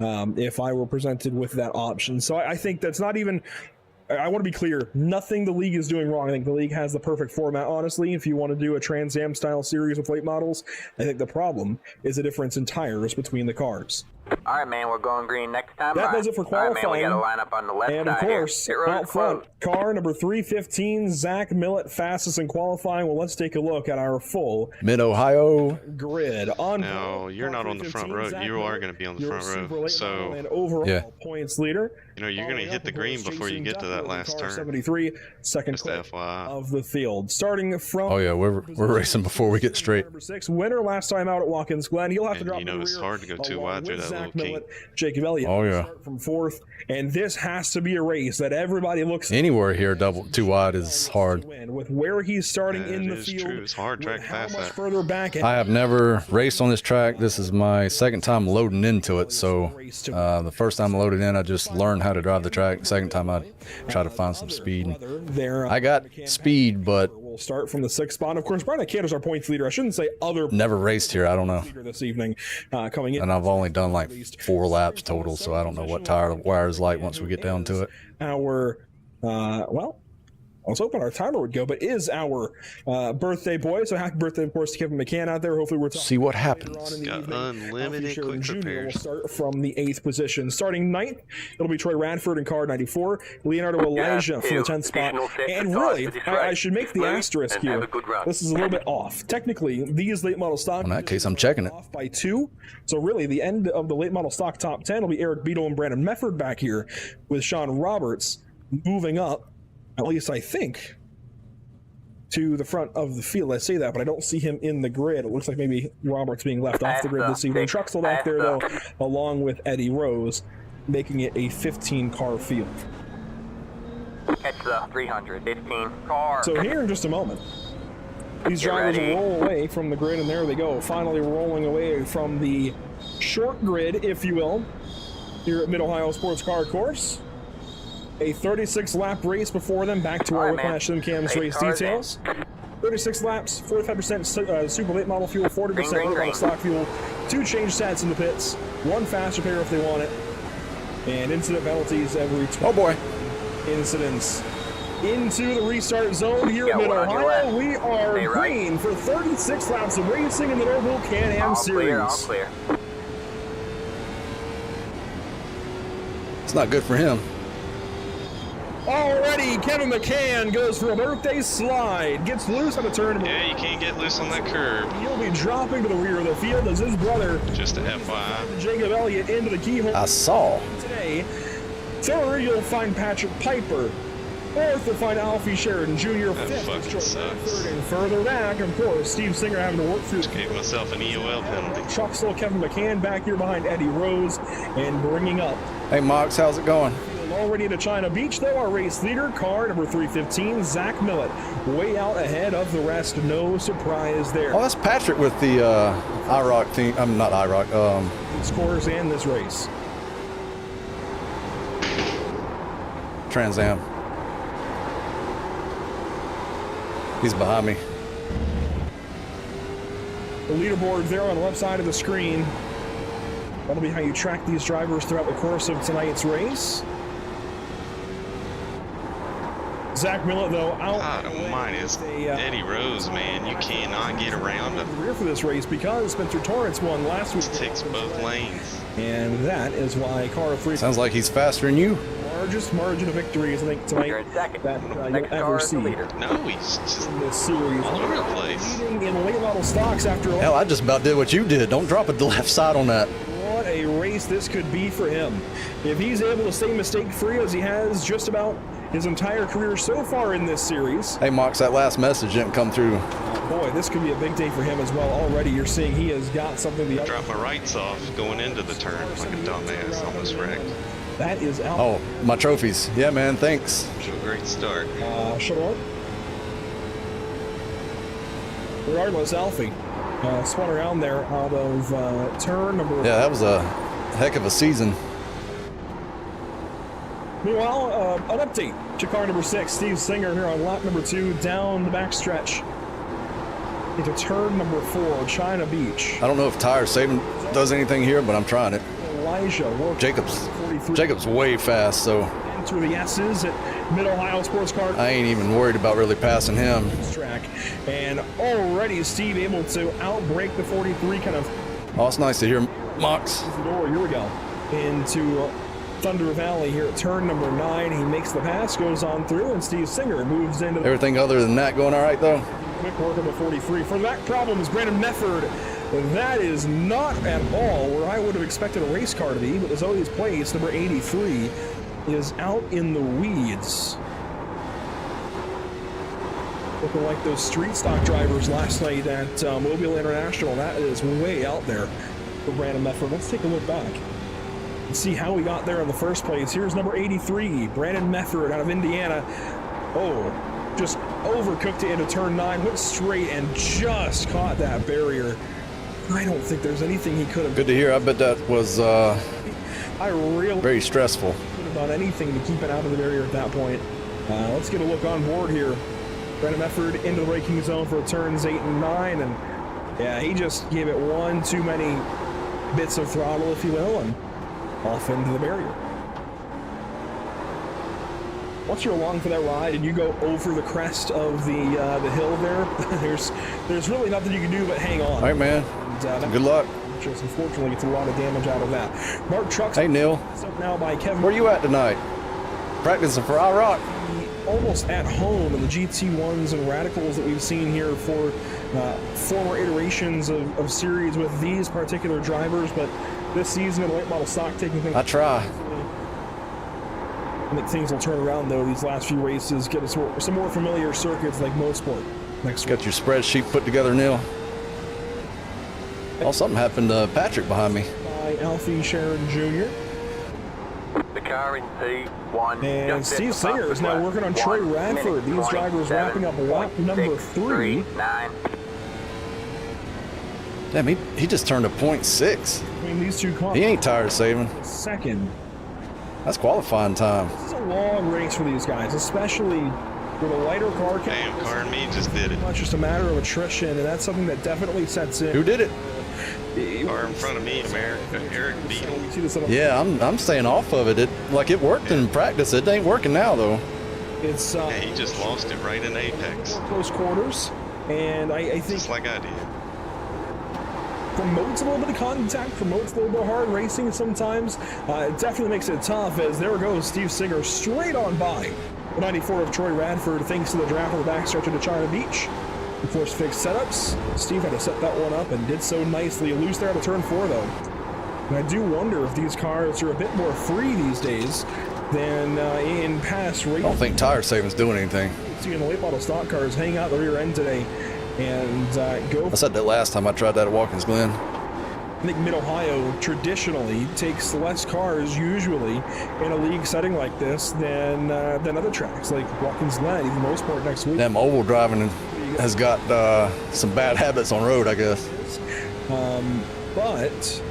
if I were presented with that option. So I think that's not even. I want to be clear, nothing the league is doing wrong. I think the league has the perfect format, honestly, if you want to do a Trans Am style series with late models. I think the problem is the difference in tires between the cars. All right, man, we're going green next time. That does it for qualifying. All right, man, we got to line up on the left and of side course, here. out front, car number 315, Zach Millett, fastest in qualifying. Well, let's take a look at our full Mid-Ohio grid. No, you're not on the front row. You are going to be on the front row. So, and overall points leader. You know, you're going to hit the green before you get to that last turn. 73, second Just FYI. of the field. Starting from... Oh, yeah, we're racing before we get straight. Number 6, winner last time out at Watkins Glen. He'll have to drop you know, it's hard to go too wide through that little kink. Jacob Elliott. Oh, yeah. Start from 4th. And this has to be a race that everybody looks at. Anywhere here, too wide is hard. With where he's starting in the field. True. It's hard track past that. Further back. I have never raced on this track. This is my second time loading into it. So the first time I loaded in, I just learned how to drive the track. The second time, I try to find some speed. I got speed, but we'll start from the 6th spot. Of course, Brian Ikeda is our points leader. I shouldn't say other. Never raced here. I don't know. This evening, coming in, and I've only done like 4 laps total, so I don't know what tire wire is like once we get down to it. Our well, I was hoping our timer would go, but is our birthday boy. So happy birthday, of course, to Kevin McCann out there. Hopefully, we're see what happens. Got unlimited quick repairs. Will start from the 8th position. Starting 9th, it'll be Troy Radford in car 94. Leonardo Elijah for the 10th spot. And really, I should make the asterisk here. This is a little bit off. Technically, these late model stock. In that case, I'm checking it. Off by 2. So really, the end of the late model stock top 10 will be Eric Beadle and Brandon Mefford back here, with Sean Roberts moving up. At least I think, to the front of the field. I say that, but I don't see him in the grid. It looks like maybe Roberts being left off the grid this evening. Truxell back there, though, along with Eddie Rose, making it a 15-car field. Catch the 315 car. So here in just a moment, these drivers will roll away from the grid, and there they go, finally rolling away from the short grid, if you will, here at Mid-Ohio Sports Car Course. A 36-lap race before them. Back to our Clash Cam's race details. 36 laps, 45% super late model fuel, 40% late model stock fuel, 2 change stats in the pits, 1 fast repair if they want it, and incident penalties every 20 incidents. Into the restart zone here at Mid-Ohio. We are green for 36 laps of racing in the Norville Can-Am Series. All clear. It's not good for him. Already, Kevin McCann goes for a birthday slide. Gets loose on a turn. Yeah, you can't get loose on that curb. He'll be dropping to the rear of the field as his brother, just a FYI, Jacob Elliott, into the keyhole. I saw. Today, 3rd, you'll find Patrick Piper. 4th, you'll find Alfie Sheridan Jr. That 5th, fucking sucks. 3rd, and further back, of course, Steve Singer having to work through. Just gave myself an EOL penalty. Truxell, Kevin McCann back here behind Eddie Rose, and bringing up. Hey, Mox, how's it going? Already into China Beach, though, our race leader, car number 315, Zach Millett, way out ahead of the rest. No surprise there. Oh, that's Patrick with the IROC team. I'm not IROC. Scores and this race. Trans Am. He's behind me. The leaderboard there on the left side of the screen. That'll be how you track these drivers throughout the course of tonight's race. Zach Millett, though, out. I don't mind. It's Eddie Rose, man. You cannot get around him. Rear for this race because Spencer Torrance won last week. Takes both lanes. And that is why car 3. Sounds like he's faster than you. Largest margin of victories, I think, tonight that you'll ever see. No, he's just in this series. All over the place. Leading in late model stocks after. Hell, I just about did what you did. Don't drop it to the left side on that. What a race this could be for him. If he's able to stay mistake-free as he has just about his entire career so far in this series. Hey, Mox, that last message didn't come through. Boy, this could be a big day for him as well. Already you're seeing he has got something. The drop my rights off going into the turn like a dumbass, almost wrecked. That is out. Oh, my trophies. Yeah, man, thanks. Great start. Sure. Regardless, Alfie spun around there out of turn number. Yeah, that was a heck of a season. Meanwhile, an update to car number 6, Steve Singer here on lap number 2, down the backstretch into turn number 4, China Beach. I don't know if tire saving does anything here, but I'm trying it. Elijah. Jacob's way fast, so enter the S's at Mid-Ohio Sports Car. I ain't even worried about really passing him. Track. And already Steve able to outbreak the 43 kind of. Oh, it's nice to hear Mox. Here we go. Into Thunder Valley here at turn number 9. He makes the pass, goes on through, and Steve Singer moves into everything other than that going all right, though. Quick work on the 43. For that problem is Brandon Mefford. That is not at all where I would have expected a race car to be, but as always placed, number 83 is out in the weeds. Looking like those street stock drivers last night at Mobile International. That is way out there for Brandon Mefford. Let's take a look back and see how we got there in the first place. Here's number 83, Brandon Mefford out of Indiana. Oh, just overcooked it into turn 9, went straight and just caught that barrier. I don't think there's anything he could have. Good to hear. I bet that was I really very stressful. Could have done anything to keep it out of the barrier at that point. Let's get a look on board here. Brandon Mefford into the braking zone for turns 8 and 9, and yeah, he just gave it one too many bits of throttle, if you will, and off into the barrier. Once you're along for that ride and you go over the crest of the hill there, there's really nothing you can do but hang on. All right, man. And, good luck. Just unfortunately gets a lot of damage out of that. Mark Trucks. Hey, Neil. Now by Kevin. Where you at tonight? Practicing for IROC. Almost at home in the GT1s and Radicals that we've seen here for former iterations of series with these particular drivers, but this season in late model stock taking things. I try. I think things will turn around though these last few races, get us some more familiar circuits like Mosport next week. Got your spreadsheet put together, Neil? Oh, something happened to Patrick behind me. By Alfie Sharon Jr. The car in P1. And Steve Singer is now working on Troy Radford. These drivers wrapping up lap number 3. Damn, he just turned a .6. Between these two cars. He ain't tired of saving. Second. That's qualifying time. This is a long race for these guys, especially with a lighter car. Damn, car and me just did it. It's just a matter of attrition, and that's something that definitely sets in. Who did it? Car in front of me, America. Eric Beadle. Yeah, I'm staying off of it. It worked in practice. It ain't working now though. It's yeah, he just lost it right in Apex. Close quarters, and I think just like I did. Promotes a little bit of contact, promotes a little bit of hard racing sometimes. It definitely makes it tough as there goes Steve Singer straight on by the 94 of Troy Radford thanks to the draft on the backstretch into China Beach. Of course, fixed setups. Steve had to set that one up and did so nicely. Loose there out of turn 4 though. And I do wonder if these cars are a bit more free these days than in past races. I don't think tire saving's doing anything. Seeing the late model stock cars hang out the rear end today and go. I said that last time I tried that at Watkins Glen. I think Mid-Ohio traditionally takes less cars usually in a league setting like this than other tracks like Watkins Glen, even Mosport next week. Damn, oval driving has got some bad habits on road, I guess. But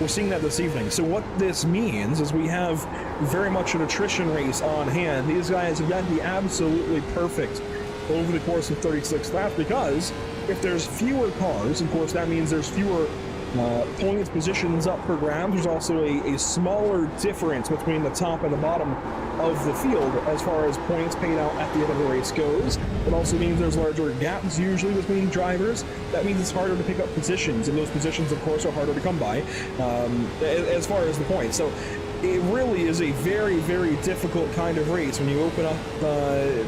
we're seeing that this evening. So what this means is we have very much an attrition race on hand. These guys have got to be absolutely perfect over the course of 36 laps, because if there's fewer cars, of course, that means there's fewer points, positions up per grabs. There's also a smaller difference between the top and the bottom of the field as far as points paid out at the end of the race goes. It also means there's larger gaps usually between drivers. That means it's harder to pick up positions, and those positions, of course, are harder to come by as far as the points. So it really is a very, very difficult kind of race when you open up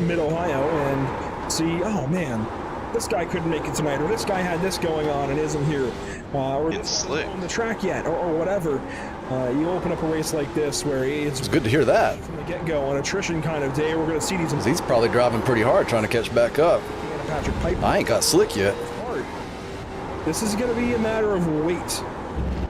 Mid-Ohio and see, oh man, this guy couldn't make it tonight, or this guy had this going on and isn't here, or it's on the track yet, or whatever. You open up a race like this where it's good to hear that. From the get-go, an attrition kind of day, we're going to see these. He's probably driving pretty hard trying to catch back up. Patrick Piper. I ain't got slick yet. This is going to be a matter of wait.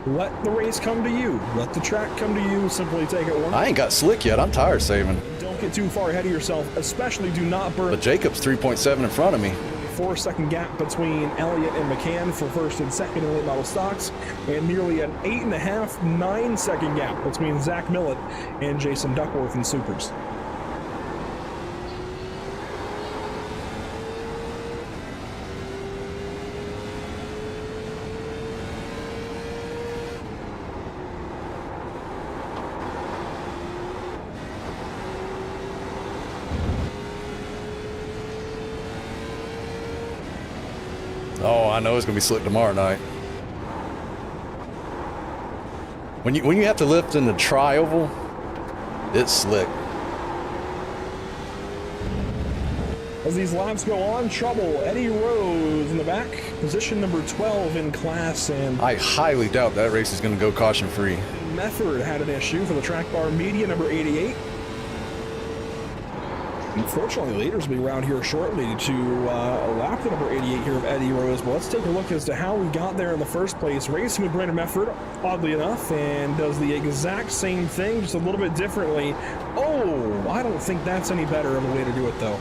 Let the race come to you. Let the track come to you. Simply take it one. I ain't got slick yet. I'm tire saving. Don't get too far ahead of yourself. Especially do not burn. But Jacob's 3.7 in front of me. 4-second gap between Elliott and McCann for first and second in late model stocks, and nearly an 8.5, 9-second gap between Zach Millett and Jason Duckworth in Supers. I know it's gonna be slick tomorrow night. When you have to lift in the tri-oval, it's slick. As these laps go on, trouble. Eddie Rose in the back, position number 12 in class, and I highly doubt that race is gonna go caution-free. Method had an issue for the track bar media, number 88. Unfortunately, leaders will be around here shortly to lap the number 88 here of Eddie Rose. But let's take a look as to how we got there in the first place. Racing with Brandon Mefford, oddly enough, and does the exact same thing, just a little bit differently. Oh, I don't think that's any better of a way to do it, though.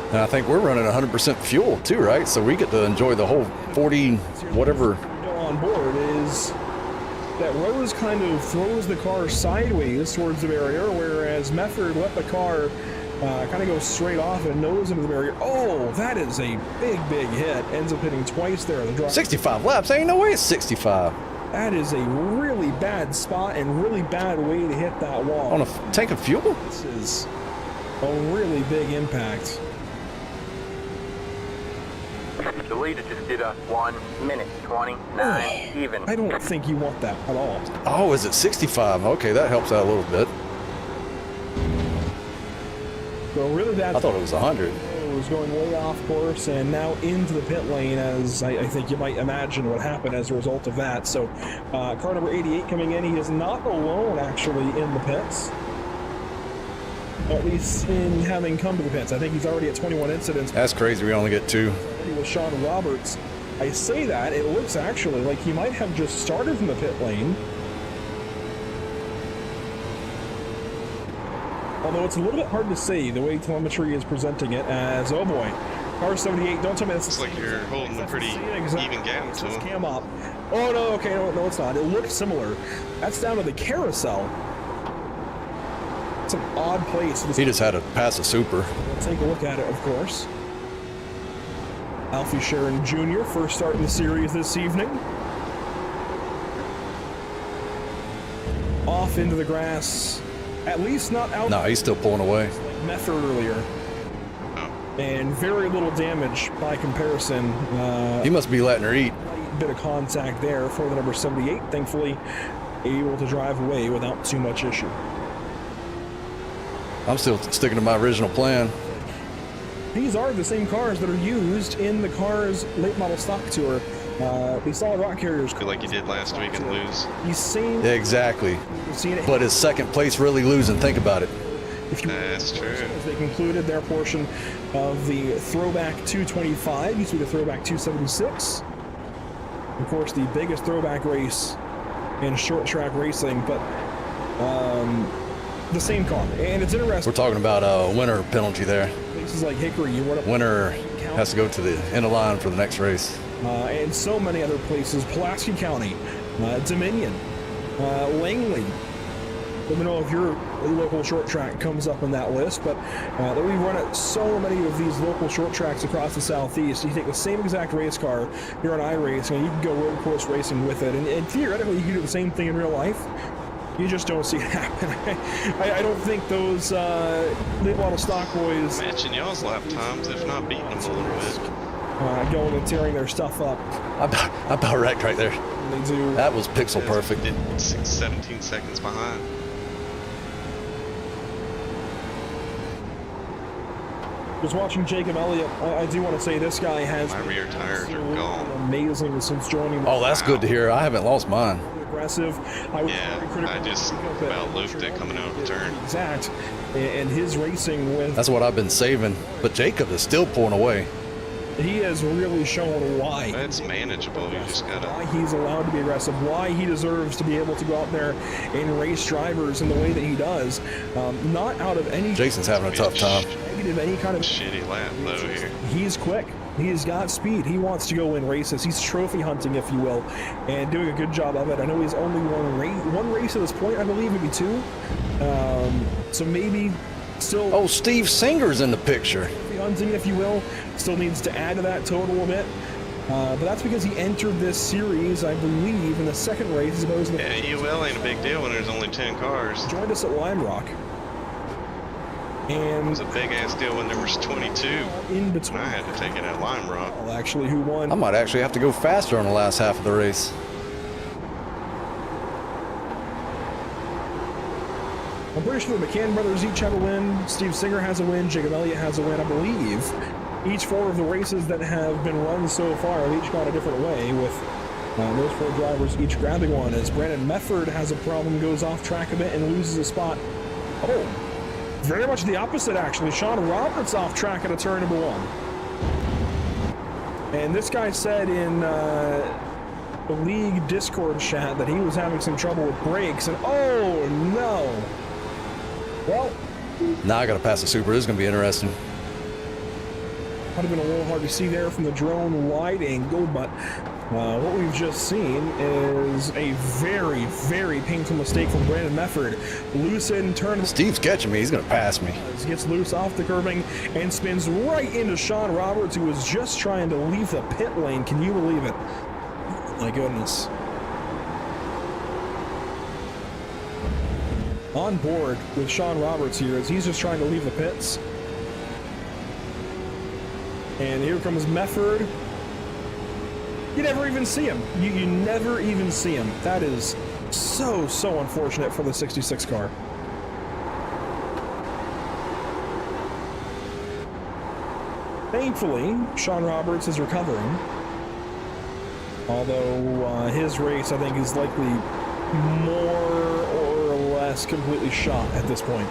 And I think we're running 100% fuel too, right? So we get to enjoy the whole 40 whatever. On board is that Rose kind of throws the car sideways towards the barrier, whereas Mefford let the car kind of go straight off and nose into the barrier. Oh, that is a big hit. Ends up hitting twice there. The 65 laps. Ain't no way it's 65. That is a really bad spot and really bad way to hit that wall. On a tank of fuel? This is a really big impact. The leader just did a 1 minute 29 even. I don't think you want that at all. Oh, is it 65? Okay, that helps out a little bit. So really bad. I thought it was 100. It was going way off course and now into the pit lane, as I think you might imagine what happened as a result of that. So car number 88 coming in. He is not alone actually in the pits. At least in having come to the pits. I think he's already at 21 incidents. That's crazy. We only get 2. With Sean Roberts. I say that, it looks actually like he might have just started from the pit lane. Although it's a little bit hard to say the way telemetry is presenting it as, oh boy, car 78, don't tell me this. Looks like you're holding a pretty even gap to him. Cam up. Oh no, okay, no, it's not. It looks similar. That's down to the carousel. It's an odd place. He just had to pass a super. Take a look at it, of course. Alfie Sharon Jr., first start in the series this evening. Off into the grass. At least not out. No, he's still pulling away. Like Method earlier. And very little damage by comparison. He must be letting her eat. A bit of contact there for the number 78. Thankfully, able to drive away without too much issue. I'm still sticking to my original plan. These are the same cars that are used in the Cars late model stock tour. The Solid Rock Carriers. I feel like you did last week and lose. You've seen. Yeah, exactly. You've seen it. But is second place really losing? Think about it. That's true. As they concluded their portion of the Throwback 225, used to be the Throwback 276. Of course, the biggest throwback race in short track racing, but the same car. And it's interesting. We're talking about a winner penalty there. Places like Hickory, you run up. Winner has to go to the end of line for the next race. And so many other places. Pulaski County, Dominion, Langley. Let me know if your local short track comes up on that list, but we run at so many of these local short tracks across the Southeast. You take the same exact race car here on iRacing, and you can go road course racing with it, and theoretically you can do the same thing in real life. You just don't see it happen. I don't think those late model stock boys matching y'all's lap times, if not beating them a little bit. Going and tearing their stuff up. I about wrecked right there. They do. That was pixel perfect. 17 seconds behind. Was watching Jacob Elliott. I do want to say this guy has my rear tires are gone. Amazing since joining. Oh, that's good to hear. I haven't lost mine. Aggressive. I just about looped it coming out of the turn. Exact. And his racing with. That's what I've been saving. But Jacob is still pulling away. He has really shown why. That's manageable. You just gotta. Why he's allowed to be aggressive. Why he deserves to be able to go out there and race drivers in the way that he does. Not out of any. Jason's having a tough time. Negative any kind of shitty lap though here. He's quick. He's got speed. He wants to go win races. He's trophy hunting, if you will, and doing a good job of it. I know he's only one race at this point. I believe maybe 2. So maybe still. Oh, Steve Singer's in the picture. Hunting, if you will, still needs to add to that total a bit. But that's because he entered this series, I believe, in the second race as opposed to the UL ain't a big deal when there's only 10 cars. Joined us at Lime Rock. And It was a big ass deal when there was 22. in between, I had to take it at Lime Rock. actually, who won. I might actually have to go faster on the last half of the race. I'm pretty sure the McCann brothers each have a win. Steve Singer has a win. Jacob Elliott has a win, I believe. Each 4 of the races that have been run so far have each gone a different way, with those 4 drivers each grabbing one. As Brandon Mefford has a problem, goes off track a bit and loses a spot. Oh, very much the opposite, actually. Sean Roberts off track at a turn number 1. And this guy said in the league Discord chat that he was having some trouble with brakes, and oh no. Well, Now I got to pass the Super. This is going to be interesting. might have been a little hard to see there from the drone wide angle, but what we've just seen is a very, very painful mistake from Brandon Mefford. Loose in turn. Steve's catching me. He's going to pass me. Gets loose off the curbing and spins right into Sean Roberts, who was just trying to leave the pit lane. Can you believe it? My goodness. On board with Sean Roberts here as he's just trying to leave the pits. And here comes Mefford. You never even see him. You never even see him. That is so unfortunate for the 66 car. Thankfully, Sean Roberts is recovering. Although his race, I think, is likely more or less completely shot at this point.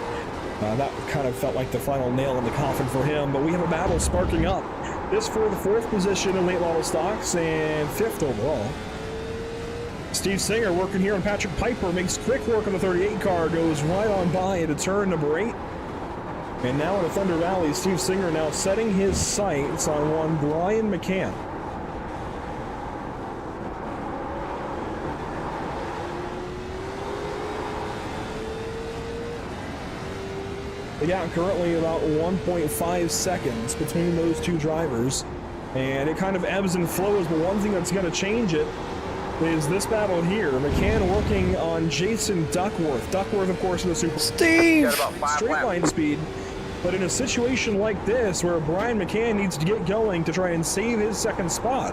That kind of felt like the final nail in the coffin for him, but we have a battle sparking up. This for the 4th position in late model stocks and 5th overall. Steve Singer working here on Patrick Piper, makes quick work on the 38 car, goes right on by into turn number 8. And now in the Thunder Valley, Steve Singer now setting his sights on one Brian McCann. The gap currently about 1.5 seconds between those 2 drivers, and it kind of ebbs and flows, but one thing that's going to change it is this battle here. McCann working on Jason Duckworth. Duckworth, of course, in the Super Steve! straight line speed, but in a situation like this where Brian McCann needs to get going to try and save his 2nd spot,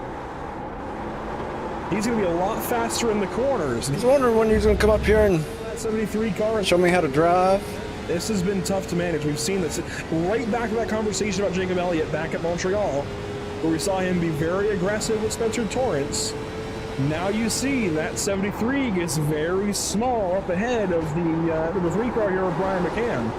he's going to be a lot faster in the corners. I was wondering when he was going to come up here and That 73 car. show me how to drive. This has been tough to manage. We've seen this right back to that conversation about Jacob Elliott back at Montreal, where we saw him be very aggressive with Spencer Torrance. Now you see that 73 gets very small up ahead of the number 3 car here with Brian McCann.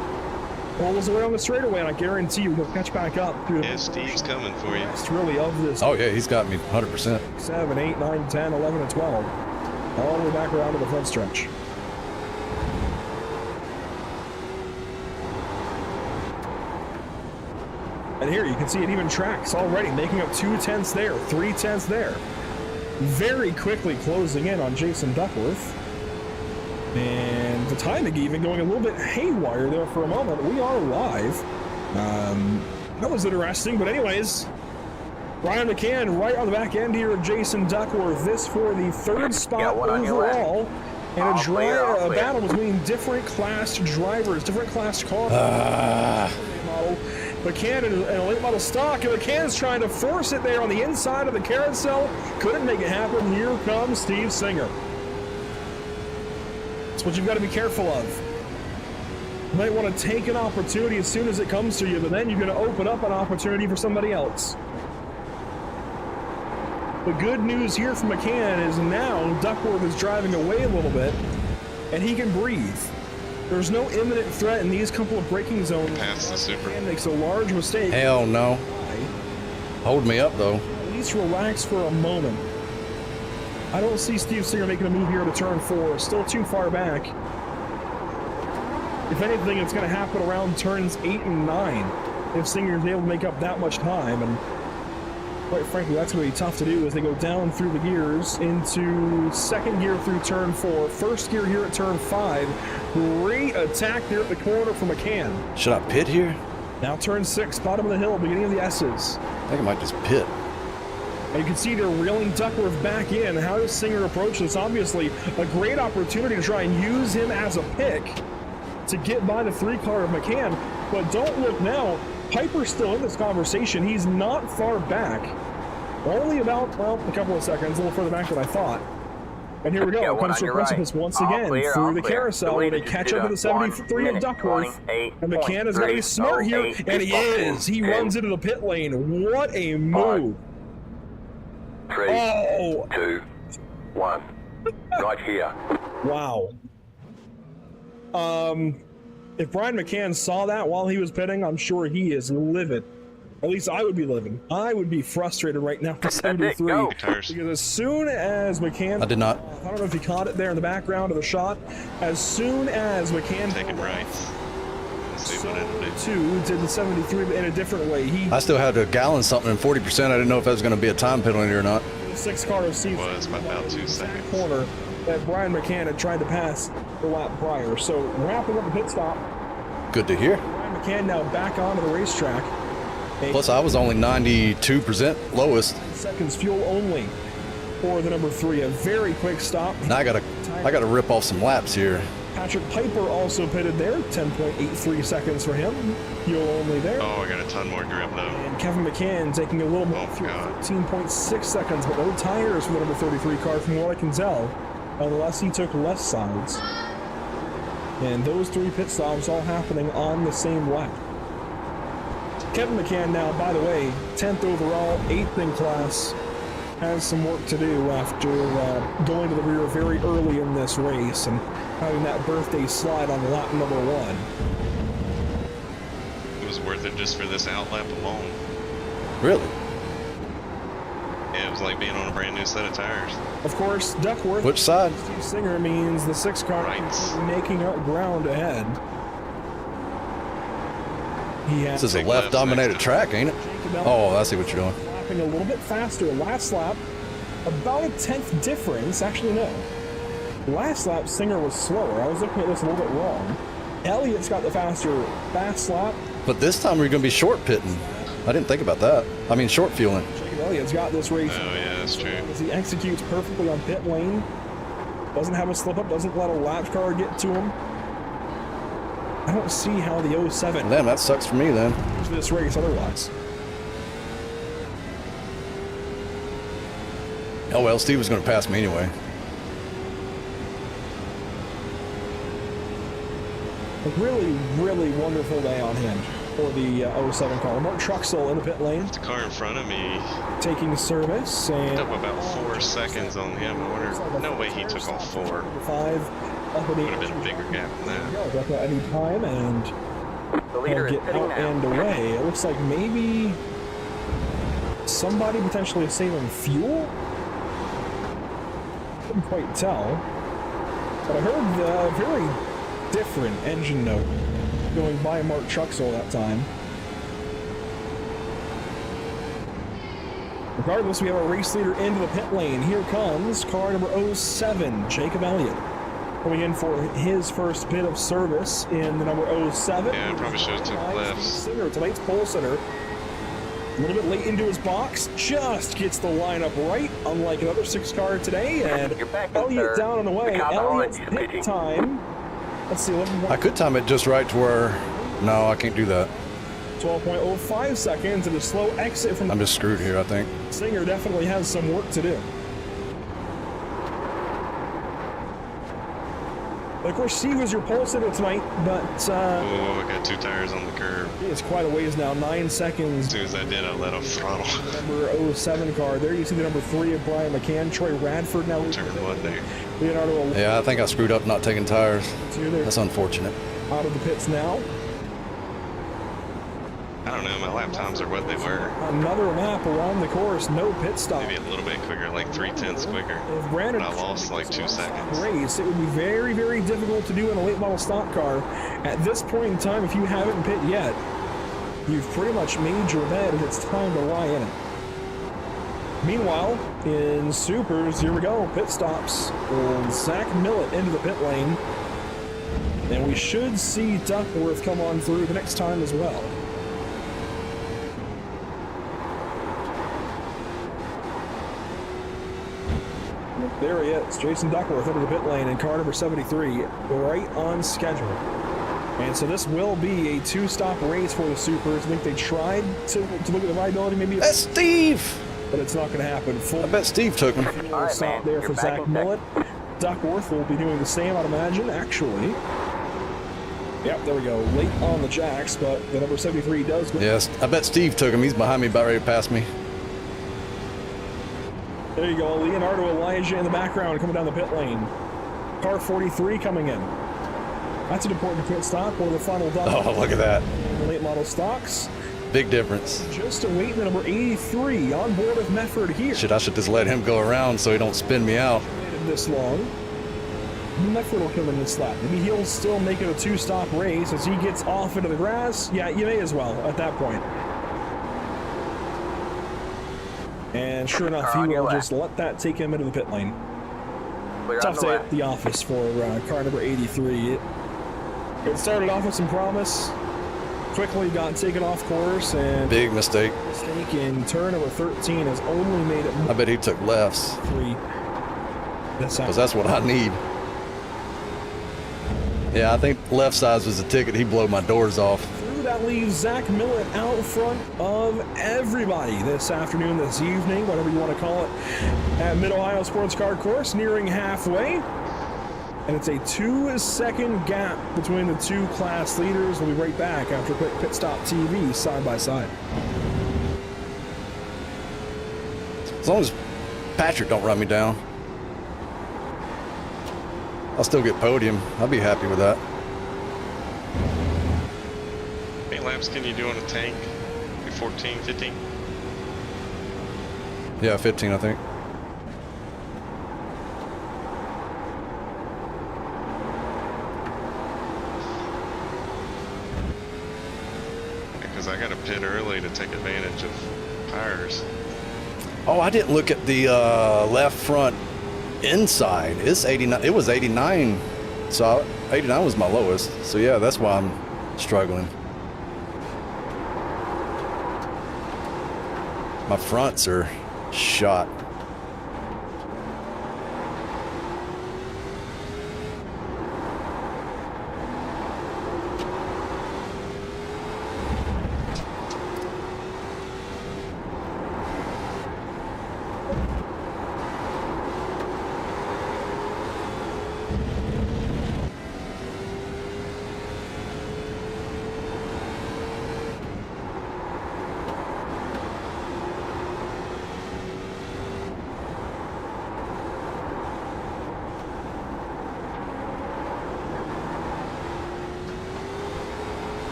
Pulls away on the straightaway, and I guarantee you he'll catch back up through the Steve's coming for you. rest really of this. Oh, yeah, he's got me 100%. 7, 8, 9, 10, 11, and 12. All the way back around to the front stretch. And here you can see it even tracks already, making up 2/10 there, 3/10 there. Very quickly closing in on Jason Duckworth. And the timing even going a little bit haywire there for a moment. We are live. That was interesting, but anyways, Brian McCann right on the back end here of Jason Duckworth. This for the 3rd spot overall. And a battle between different class drivers, different class cars. McCann in a late model stock, and McCann's trying to force it there on the inside of the carousel. Couldn't make it happen. Here comes Steve Singer. That's what you've got to be careful of. You might want to take an opportunity as soon as it comes to you, but then you're going to open up an opportunity for somebody else. The good news here from McCann is now Duckworth is driving away a little bit, and he can breathe. There's no imminent threat in these couple of braking zones. Pass the Super. McCann makes a large mistake. Hell no. Hold me up, though. At least relax for a moment. I don't see Steve Singer making a move here to turn 4. Still too far back. If anything, it's going to happen around turns 8 and 9 if Singer's able to make up that much time. And quite frankly, that's going to be tough to do as they go down through the gears into 2nd gear through turn 4, 1st gear here at turn 5. Great attack there at the corner for McCann. Should I pit here? Now turn 6, bottom of the hill, beginning of the S's. I think I might just pit. And you can see they're reeling Duckworth back in. How does Singer approach this? Obviously, a great opportunity to try and use him as a pick. to get by the 3 car of McCann. But don't look now. Piper's still in this conversation. He's not far back. Only about, well, a couple of seconds, a little further back than I thought. And here we go. Comes to Precipice once again through the carousel where they catch up to the 73 of Duckworth. And McCann is going to be smart here, and he is. He runs into the pit lane. What a move. 3, 2, 1. Right here. Wow. If Brian McCann saw that while he was pitting, I'm sure he is livid. At least I would be living. I would be frustrated right now for 73. Because as soon as McCann... I did not. I don't know if he caught it there in the background of the shot. As soon as McCann... Taking right. Let's see what it'll do. Two did the 73 in a different way. I still had a gallon something and 40%. I didn't know if that was going to be a time penalty or not. The 6 car of Steve was by about 2 seconds. Corner that Brian McCann had tried to pass the lap prior. So wrapping up the pit stop. Good to hear. Brian McCann now back onto the racetrack. Plus, I was only 92% lowest. Seconds fuel only for the number 3. A very quick stop. Now I gotta rip off some laps here. Patrick Piper also pitted there. 10.83 seconds for him. Fuel only there. Oh, I got a ton more grip though. And Kevin McCann taking a little more fuel. 13.6 seconds, but no tires for the number 33 car from what I can tell. Unless he took less sides. And those 3 pit stops all happening on the same lap. Kevin McCann now, by the way, 10th overall, 8th in class, has some work to do after going to the rear very early in this race and having that birthday slide on lap number 1. It was worth it just for this out lap alone. Really? Yeah, it was like being on a brand new set of tires. Of course, Duckworth. Which side? Steve Singer means the 6 car making up ground ahead. This is a left-dominated track, ain't it? Oh, I see what you're doing. Lapping a little bit faster. Last lap, about a 10th difference. Actually, no. Last lap, Singer was slower. I was looking at this a little bit wrong. Elliott's got the faster fast lap. But this time we're going to be short pitting. I didn't think about that. I mean, short fueling. Jacob Elliott's got this race. Oh, yeah, that's true. As he executes perfectly on pit lane. Doesn't have a slip-up. Doesn't let a lap car get to him. I don't see how the 07... Damn, that sucks for me then. ...this race otherwise. Oh well, Steve was going to pass me anyway. A really, really wonderful day on hand for the 07 car. Mark Truxell in the pit lane. The car in front of me taking service and up about 4 seconds on him. I wonder, no way he took off 4. 5. Would have been a bigger gap than that. Got that any time and the leader get out and away. It looks like maybe somebody potentially saving fuel. Couldn't quite tell, but I heard a very different engine note going by Mark Truxell that time. Regardless, we have a race leader into the pit lane. Here comes car number 07, Jacob Elliott. Coming in for his first bit of service in the number 07. Yeah, I probably should have took lefts. Singer, tonight's pole sitter. A little bit late into his box, just gets the lineup right, unlike another 6 car today. And Elliott down and away. Elliott's pit time. Let's see. I could time it just right to where. No, I can't do that. 12.05 seconds and a slow exit from. I'm just screwed here, I think. Singer definitely has some work to do. Of course, Steve was your pole sitter tonight, but oh, I got 2 tires on the curb. It's quite a ways now, 9 seconds. As soon as I did, I let him throttle. Number 07 car. There you see the number 3 of Brian McCann. Troy Radford now. Turn 1 there. Leonardo. Yeah, I think I screwed up not taking tires. That's unfortunate. Out of the pits now. I don't know, my lap times are what they were. Another lap around the course, no pit stop. Maybe a little bit quicker, like 3/10 quicker. If Brandon I lost like 2 seconds. Race, it would be very, very difficult to do in a late model stock car. At this point in time, if you haven't pit yet, you've pretty much made your bed and it's time to lie in it. Meanwhile, in Supers, here we go, pit stops. And Zach Millett into the pit lane. And we should see Duckworth come on through the next time as well. There he is, Jason Duckworth into the pit lane in car number 73, right on schedule. And so this will be a 2-stop race for the Supers. I think they tried to look at the viability maybe. That's Steve! But it's not going to happen. I bet Steve took him. All right, Stop man. there You're for back Zach in second. Millett. Duckworth will be doing the same, I'd imagine, actually. Yep, there we go. Late on the jacks, but the number 73 does go. Yes, I bet Steve took him. He's behind me, about ready to pass me. There you go. Leonardo Elijah in the background coming down the pit lane. Car 43 coming in. That's an important pit stop or the final double. Oh, look at that. The late model stocks. Big difference. Just awaiting the number 83 on board with Mefford here. Shit, I should just let him go around so he don't spin me out. Waited this long. Mefford will come in this lap. Maybe he'll still make it a 2-stop race as he gets off into the grass. Yeah, you may as well at that point. And sure enough, he On your will left. just let that take him into the pit lane. Clear on Tough the day left. at the office for car number 83. It started off with some promise, quickly got taken off course, and Big mistake. mistake in turn number 13 has only made it I bet he took lefts, 3. because that's what I need. Yeah, I think left sides was the ticket. He blew my doors off. That leaves Zach Millett out front of everybody this afternoon, this evening, whatever you want to call it, at Mid-Ohio Sports Car Course, nearing halfway. And it's a 2-second gap between the two class leaders. We'll be right back after a quick Pit Stop TV side by side. As long as Patrick don't run me down, I'll still get podium. I'll be happy with that. How many laps can you do on a tank? 14, 15? Yeah, 15, I think. Because I got to pit early to take advantage of tires. Oh, I didn't look at the left front inside. It's 89. It was 89. So 89 was my lowest. So yeah, that's why I'm struggling. My fronts are shot.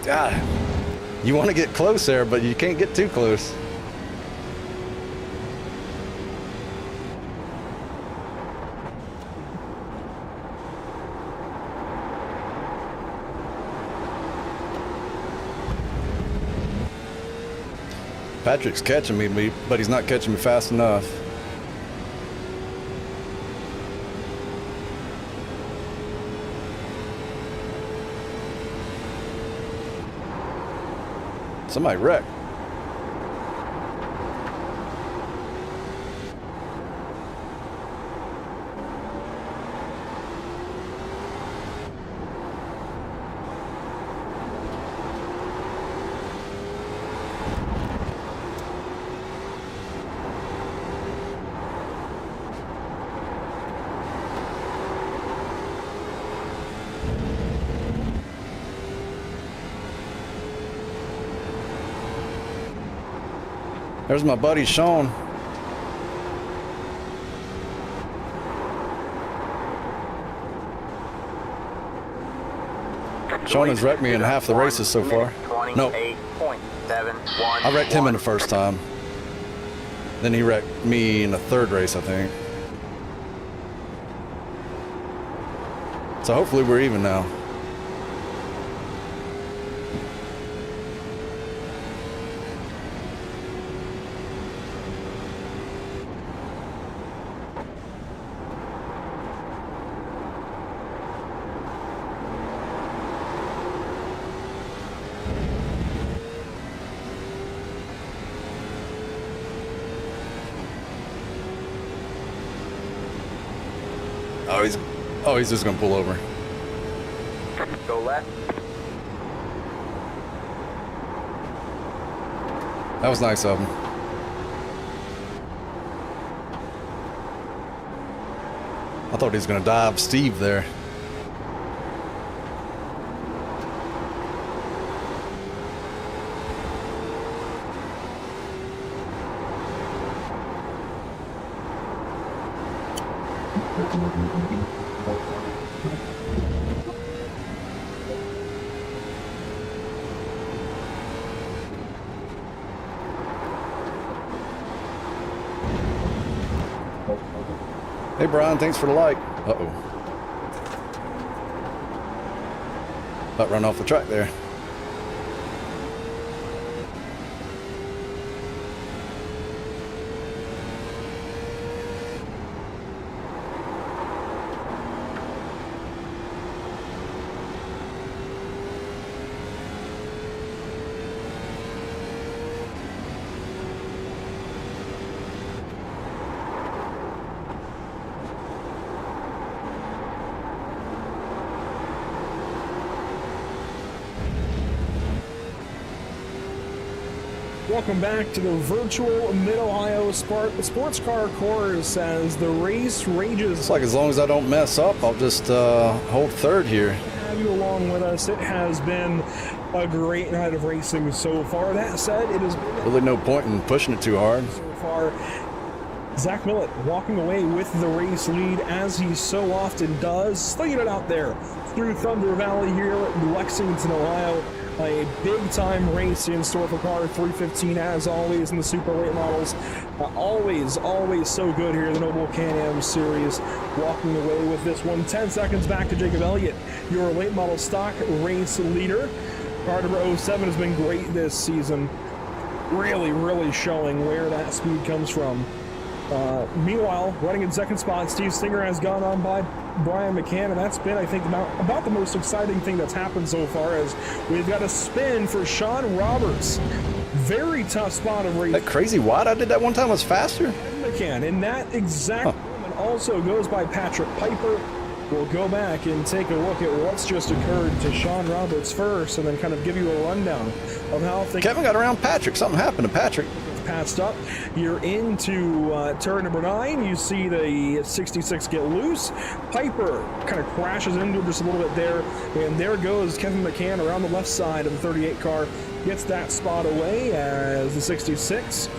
God, you want to get close there, but you can't get too close. Patrick's catching me, but he's not catching me fast enough. Somebody wrecked. There's my buddy Sean. Sean has wrecked me in half the races so far. No, 28.71. I wrecked him in the first time. Then he wrecked me in the third race, I think. So hopefully we're even now. he's just gonna pull over. Go left. That was nice of him. I thought he was gonna dive Steve there. Hey Brian, thanks for the like. Uh-oh. About run off the track there. Welcome back to the virtual Mid-Ohio Sports Car Course as the race rages. It's like as long as I don't mess up, I'll just hold third here. Have you along with us. It has been a great night of racing so far. That said, it has been Really no point in pushing it too hard. so far. Zach Millett walking away with the race lead as he so often does, slinging it out there through Thunder Valley here in Lexington, Ohio. A big-time race in store for car 315, as always, in the super late models. Always so good here in the Noble Can-Am Series. Walking away with this one, 10 seconds back to Jacob Elliott, your late model stock race leader. Car number 07 has been great this season. Really showing where that speed comes from. Meanwhile, running in second spot, Steve Singer has gone on by Brian McCann, and that's been, I think, about the most exciting thing that's happened so far, as we've got a spin for Sean Roberts. Very tough spot of race. That crazy wide I did that one time was faster. McCann, and that exact moment also goes by Patrick Piper. We'll go back and take a look at what's just occurred to Sean Roberts first, and then kind of give you a rundown of how things... Kevin got around Patrick. Something happened to Patrick. Passed up. You're into turn number 9. You see the 66 get loose. Piper kind of crashes into just a little bit there, and there goes Kevin McCann around the left side of the 38 car. Gets that spot away as the 66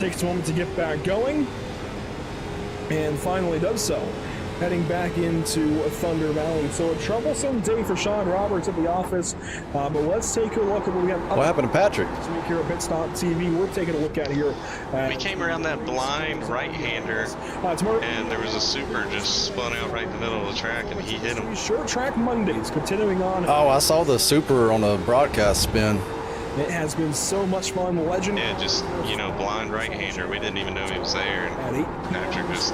takes a moment to get back going, and finally does so, heading back into Thunder Valley. So a troublesome day for Sean Roberts at the office, but let's take a look at what we have. What happened to Patrick? This week here at Pit Stop TV, we're taking a look at here. We came around that blind right-hander, and there was a super just spun out right in the middle of the track, and he hit him. Short Track Mondays, continuing on. Oh, I saw the super on the broadcast spin. It has been so much fun. Legend. Yeah, just, you know, blind right-hander. We didn't even know he was there, and Patrick just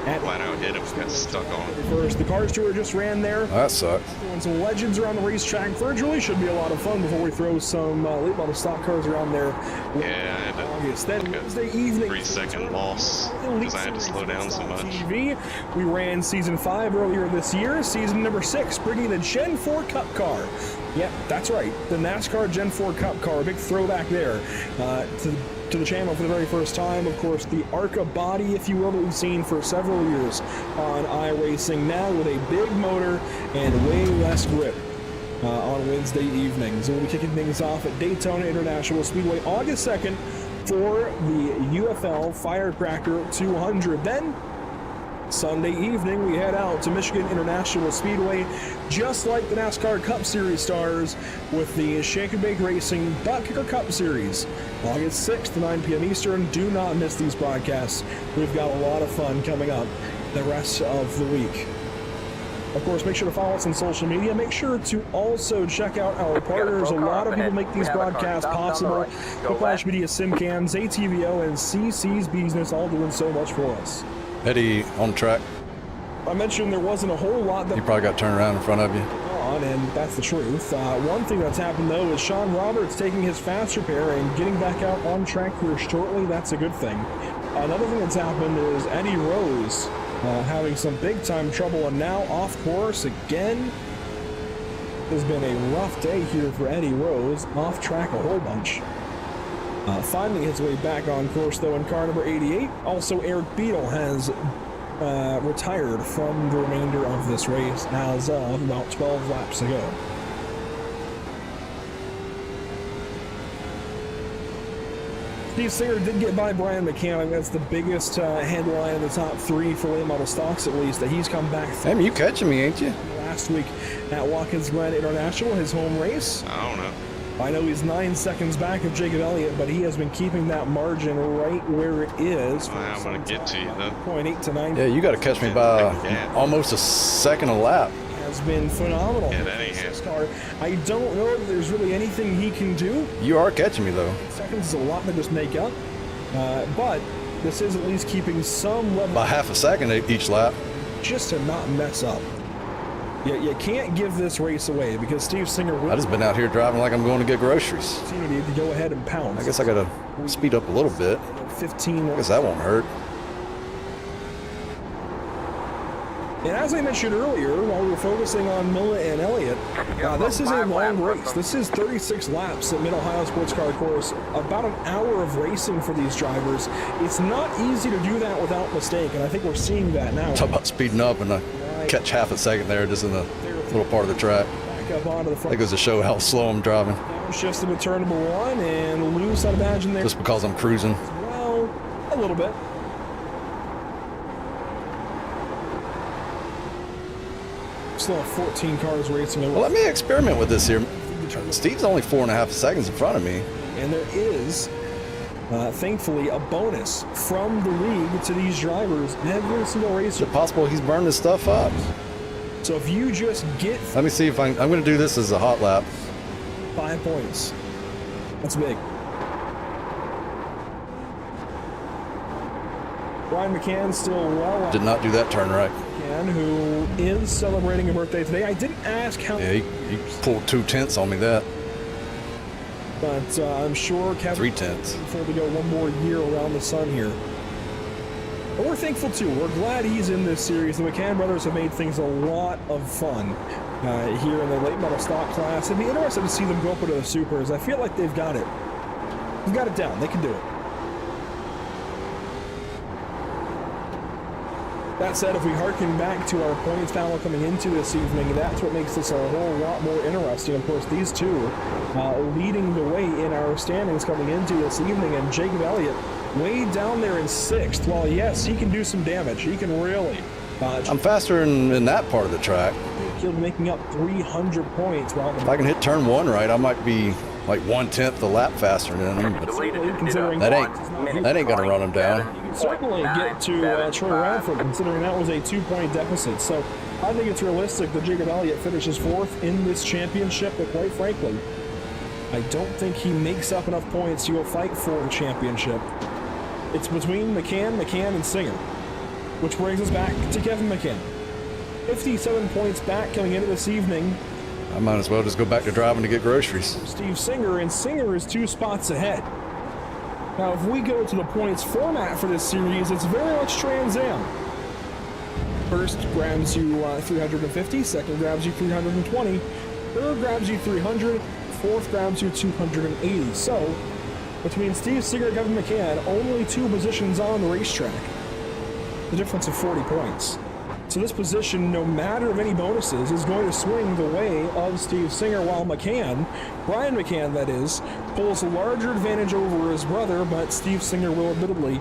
flat out hit him, got stuck on. First, the Cars Tour just ran there. That sucks. Doing some legends around the racetrack. Virtually should be a lot of fun before we throw some late model stock cars around there. Yeah, I had Then Wednesday evening, 3-second loss because I had to slow down so much. TV. We ran season 5 earlier this year. Season number 6, bringing the Gen 4 Cup car. Yep, that's right. The NASCAR Gen 4 Cup car. A big throwback there to the channel for the very first time. Of course, the ARCA body, if you will, that we've seen for several years on iRacing, now with a big motor and way less grip on Wednesday evenings. We'll be kicking things off at Daytona International Speedway August 2nd for the UFL Firecracker 200. Then Sunday evening, we head out to Michigan International Speedway, just like the NASCAR Cup Series stars, with the Shake and Bake Racing Butt Kicker Cup Series, August 6th, 9 p.m. Eastern. Do not miss these broadcasts. We've got a lot of fun coming up the rest of the week. Of course, make sure to follow us on social media. Make sure to also check out our partners. A lot of people make these broadcasts possible. Flash Media, SimCams, ATVO, and CC's Business, all doing so much for us. Eddie on track. I mentioned there wasn't a whole lot that He probably got turned around in front of you. on, and that's the truth. One thing that's happened, though, is Sean Roberts taking his fast repair and getting back out on track here shortly. That's a good thing. Another thing that's happened is Eddie Rose having some big-time trouble, and now off course again. Has been a rough day here for Eddie Rose. Off track a whole bunch. Finally his way back on course, though, in car number 88. Also, Eric Beadle has retired from the remainder of this race as of about 12 laps ago. Steve Singer did get by Brian McCann. I think that's the biggest headline in the top three for late model stocks, at least, that he's come back. Damn, you catching me, ain't you? Last week at Watkins Glen International, his home race. I don't know. I know he's 9 seconds back of Jacob Elliott, but he has been keeping that margin right where it is. I'm going to get to you, though. 0.8 to 9. Yeah, you got to catch me by almost a second a lap. Has been phenomenal. Yeah, that ain't this car. I don't know if there's really anything he can do. You are catching me, though. 8 seconds is a lot to just make up. But this is at least keeping some level. By half a second each lap. Just to not mess up. You can't give this race away because Steve Singer will. I just been out here driving like I'm going to get groceries. Opportunity to go ahead and pounce. I guess I got to speed up a little bit. 15. I guess that won't hurt. And as I mentioned earlier, while we were focusing on Milla and Elliott, this is a long race. This is 36 laps at Mid-Ohio Sports Car Course, about an hour of racing for these drivers. It's not easy to do that without mistake, and I think we're seeing that now. Talk about speeding up, and I catch half a second there just in a little part of the track. Back up onto the front. I think it was to show how slow I'm driving. Shifts into turn number 1, and loose, I'd imagine there. Just because I'm cruising. Well, a little bit. Still have 14 cars racing. Well, let me experiment with this here. Steve's only 4.5 seconds in front of me. And there is, thankfully, a bonus from the league to these drivers every single race. Is it possible he's burned this stuff up? So if you just get... Let me see if I'm going to do this as a hot lap. 5 points. That's big. Brian McCann still well. Did not do that turn right. McCann, who is celebrating a birthday today. I didn't ask how. Yeah, he pulled 2/10 on me that. But I'm sure Kevin 3/10. Before we go one more year around the sun here. But we're thankful too. We're glad he's in this series. The McCann brothers have made things a lot of fun here in the late model stock class. It'd be interesting to see them go up into the supers. I feel like they've got it. They've got it down. They can do it. That said, if we harken back to our points panel coming into this evening, that's what makes this a whole lot more interesting. Of course, these two leading the way in our standings coming into this evening, and Jacob Elliott way down there in 6th. While, yes, he can do some damage. He can really. I'm faster in that part of the track. He'll be making up 300 points. If I can hit turn 1 right, I might be like 1/10 the lap faster than him. But that ain't gonna run him down. You can certainly get to Troy Radford, considering that was a 2-point deficit. So I think it's realistic that Jacob Elliott finishes 4th in this championship, but quite frankly, I don't think he makes up enough points to go fight for the championship. It's between McCann, and Singer, which brings us back to Kevin McCann. 57 points back coming into this evening. I might as well just go back to driving to get groceries. Steve Singer, and Singer is 2 spots ahead. Now, if we go to the points format for this series, it's very much Trans Am. First grabs you 350, second grabs you 320, third grabs you 300, fourth grabs you 280. So, between Steve Singer and Kevin McCann, only 2 positions on the racetrack. The difference of 40 points. So this position, no matter of any bonuses, is going to swing the way of Steve Singer, while McCann, Brian McCann that is, pulls a larger advantage over his brother, but Steve Singer will admittedly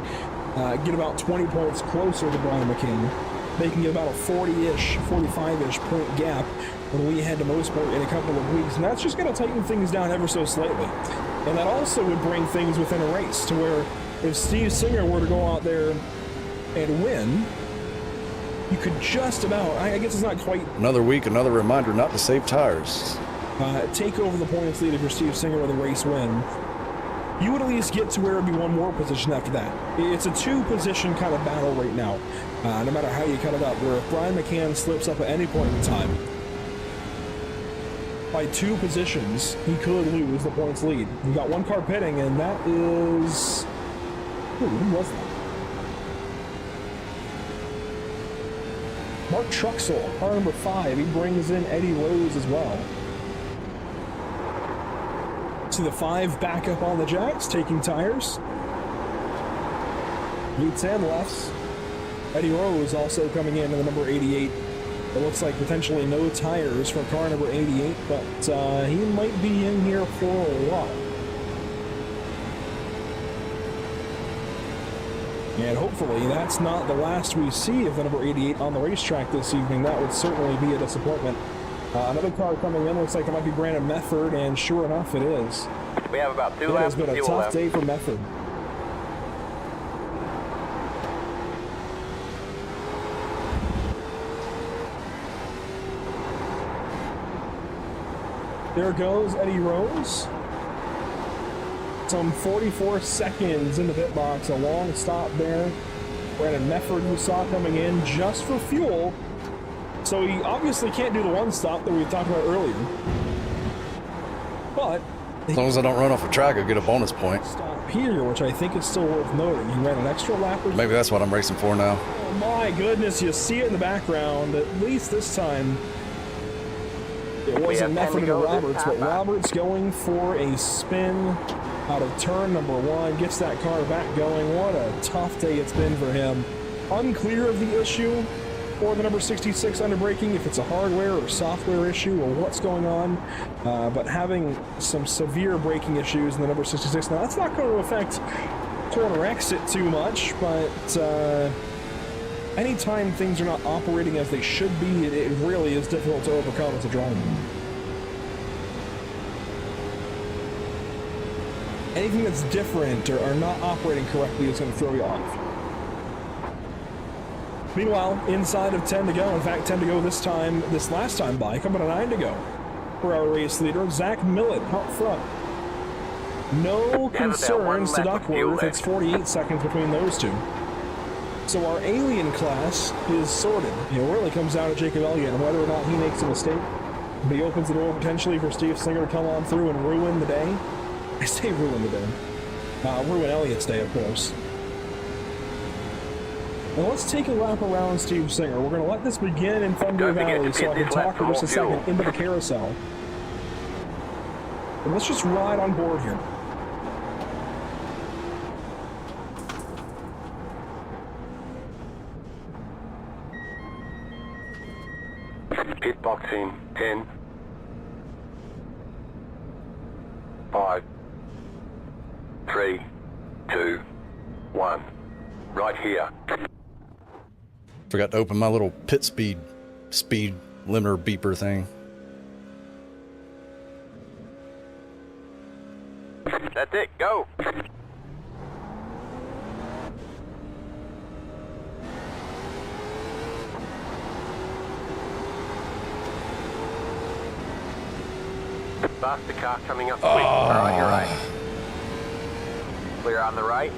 get about 20 points closer to Brian McCann, making it about a 40-ish, 45-ish point gap when we head to Mosport in a couple of weeks. And that's just going to tighten things down ever so slightly. And that also would bring things within a race to where if Steve Singer were to go out there and win, you could just about, I guess it's not quite... Another week, another reminder not to save tires. Take over the points lead if you're Steve Singer with a race win. You would at least get to where it would be one more position after that. It's a 2-position kind of battle right now, no matter how you cut it up, where if Brian McCann slips up at any point in time, by 2 positions, he could lose the points lead. You've got 1 car pitting, and that is... Who was that? Mark Truxell, car number 5, he brings in Eddie Rose as well. To the 5 back up on the jacks, taking tires. Meets and lefts. Eddie Rose also coming in the number 88. It looks like potentially no tires for car number 88, but he might be in here for a while. And hopefully that's not the last we see of the number 88 on the racetrack this evening. That would certainly be a disappointment. Another car coming in, looks like it might be Brandon Method, and sure enough it is. We have about 2 It laps. has been a tough day for Method. There goes Eddie Rose. Some 44 seconds in the pit box, a long stop there. Brandon Mefford we saw coming in just for fuel. So he obviously can't do the one stop that we talked about earlier. But as long as I don't run off a track, I'll get a bonus point. Stop here, which I think is still worth noting. He ran an extra lap. Maybe that's what I'm racing for now. Oh my goodness, you see it in the background. At least this time it wasn't Mefford and Roberts, but Roberts going for a spin out of turn number 1, gets that car back going. What a tough day it's been for him. Unclear of the issue for the number 66 under braking, if it's a hardware or software issue or what's going on, but having some severe braking issues in the number 66. Now that's not going to affect corner exit too much, but anytime things are not operating as they should be, it really is difficult to overcome as a driver. Anything that's different or not operating correctly is going to throw you off. Meanwhile, inside of 10 to go, in fact 10 to go this last time by, coming to 9 to go for our race leader, Zach Millett up front. No concerns to Duckworth, it's 48 seconds between those two. So our alien class is sorted. It really comes down to Jacob Elliott and whether or not he makes a mistake. But he opens the door potentially for Steve Singer to come on through and ruin the day. I say ruin the day. Ruin Elliott's day, of course. Now let's take a lap around Steve Singer. We're going to let this begin in Thunder Valley so I can talk for just a second into the carousel. And let's just ride on board here. Pit box in 10, 5, 3, 2, 1. Right here. Forgot to open my little pit speed limiter beeper thing. That's it, go! Faster car coming up quick. Alright, you're right. Clear on the right.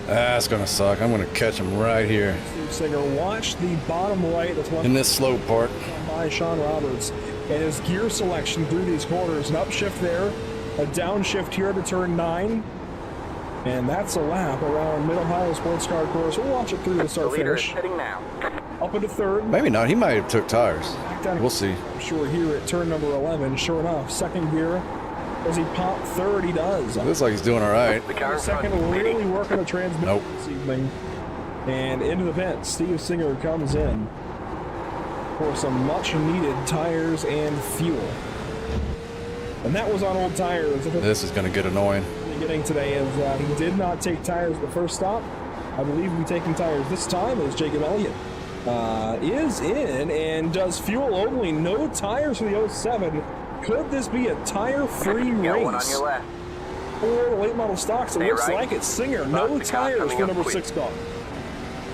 That's gonna suck. I'm gonna catch him right here. Steve Singer, watch the bottom right. That's one in this slow part. By Sean Roberts and his gear selection through these corners. An upshift there, a downshift here to turn 9, and that's a lap around Mid-Ohio Sports Car Course. We'll watch it through the start finish. Now. Up into 3rd. Maybe not. He might have took tires. We'll see. I'm sure here at turn number 11. Sure enough, 2nd gear. Does he pop 3rd? He does. Looks like he's doing all right. Second, really working the transmission this evening. And into the pit, Steve Singer comes in for some much-needed tires and fuel. And that was on old tires. This is going to get annoying. Getting today is he did not take tires at the first stop. I believe we're taking tires this time as Jacob Elliott is in and does fuel only. No tires for the 07. Could this be a tire-free race? One on your left. For the late model stocks, it looks like it's Singer. No tires for number 6 car.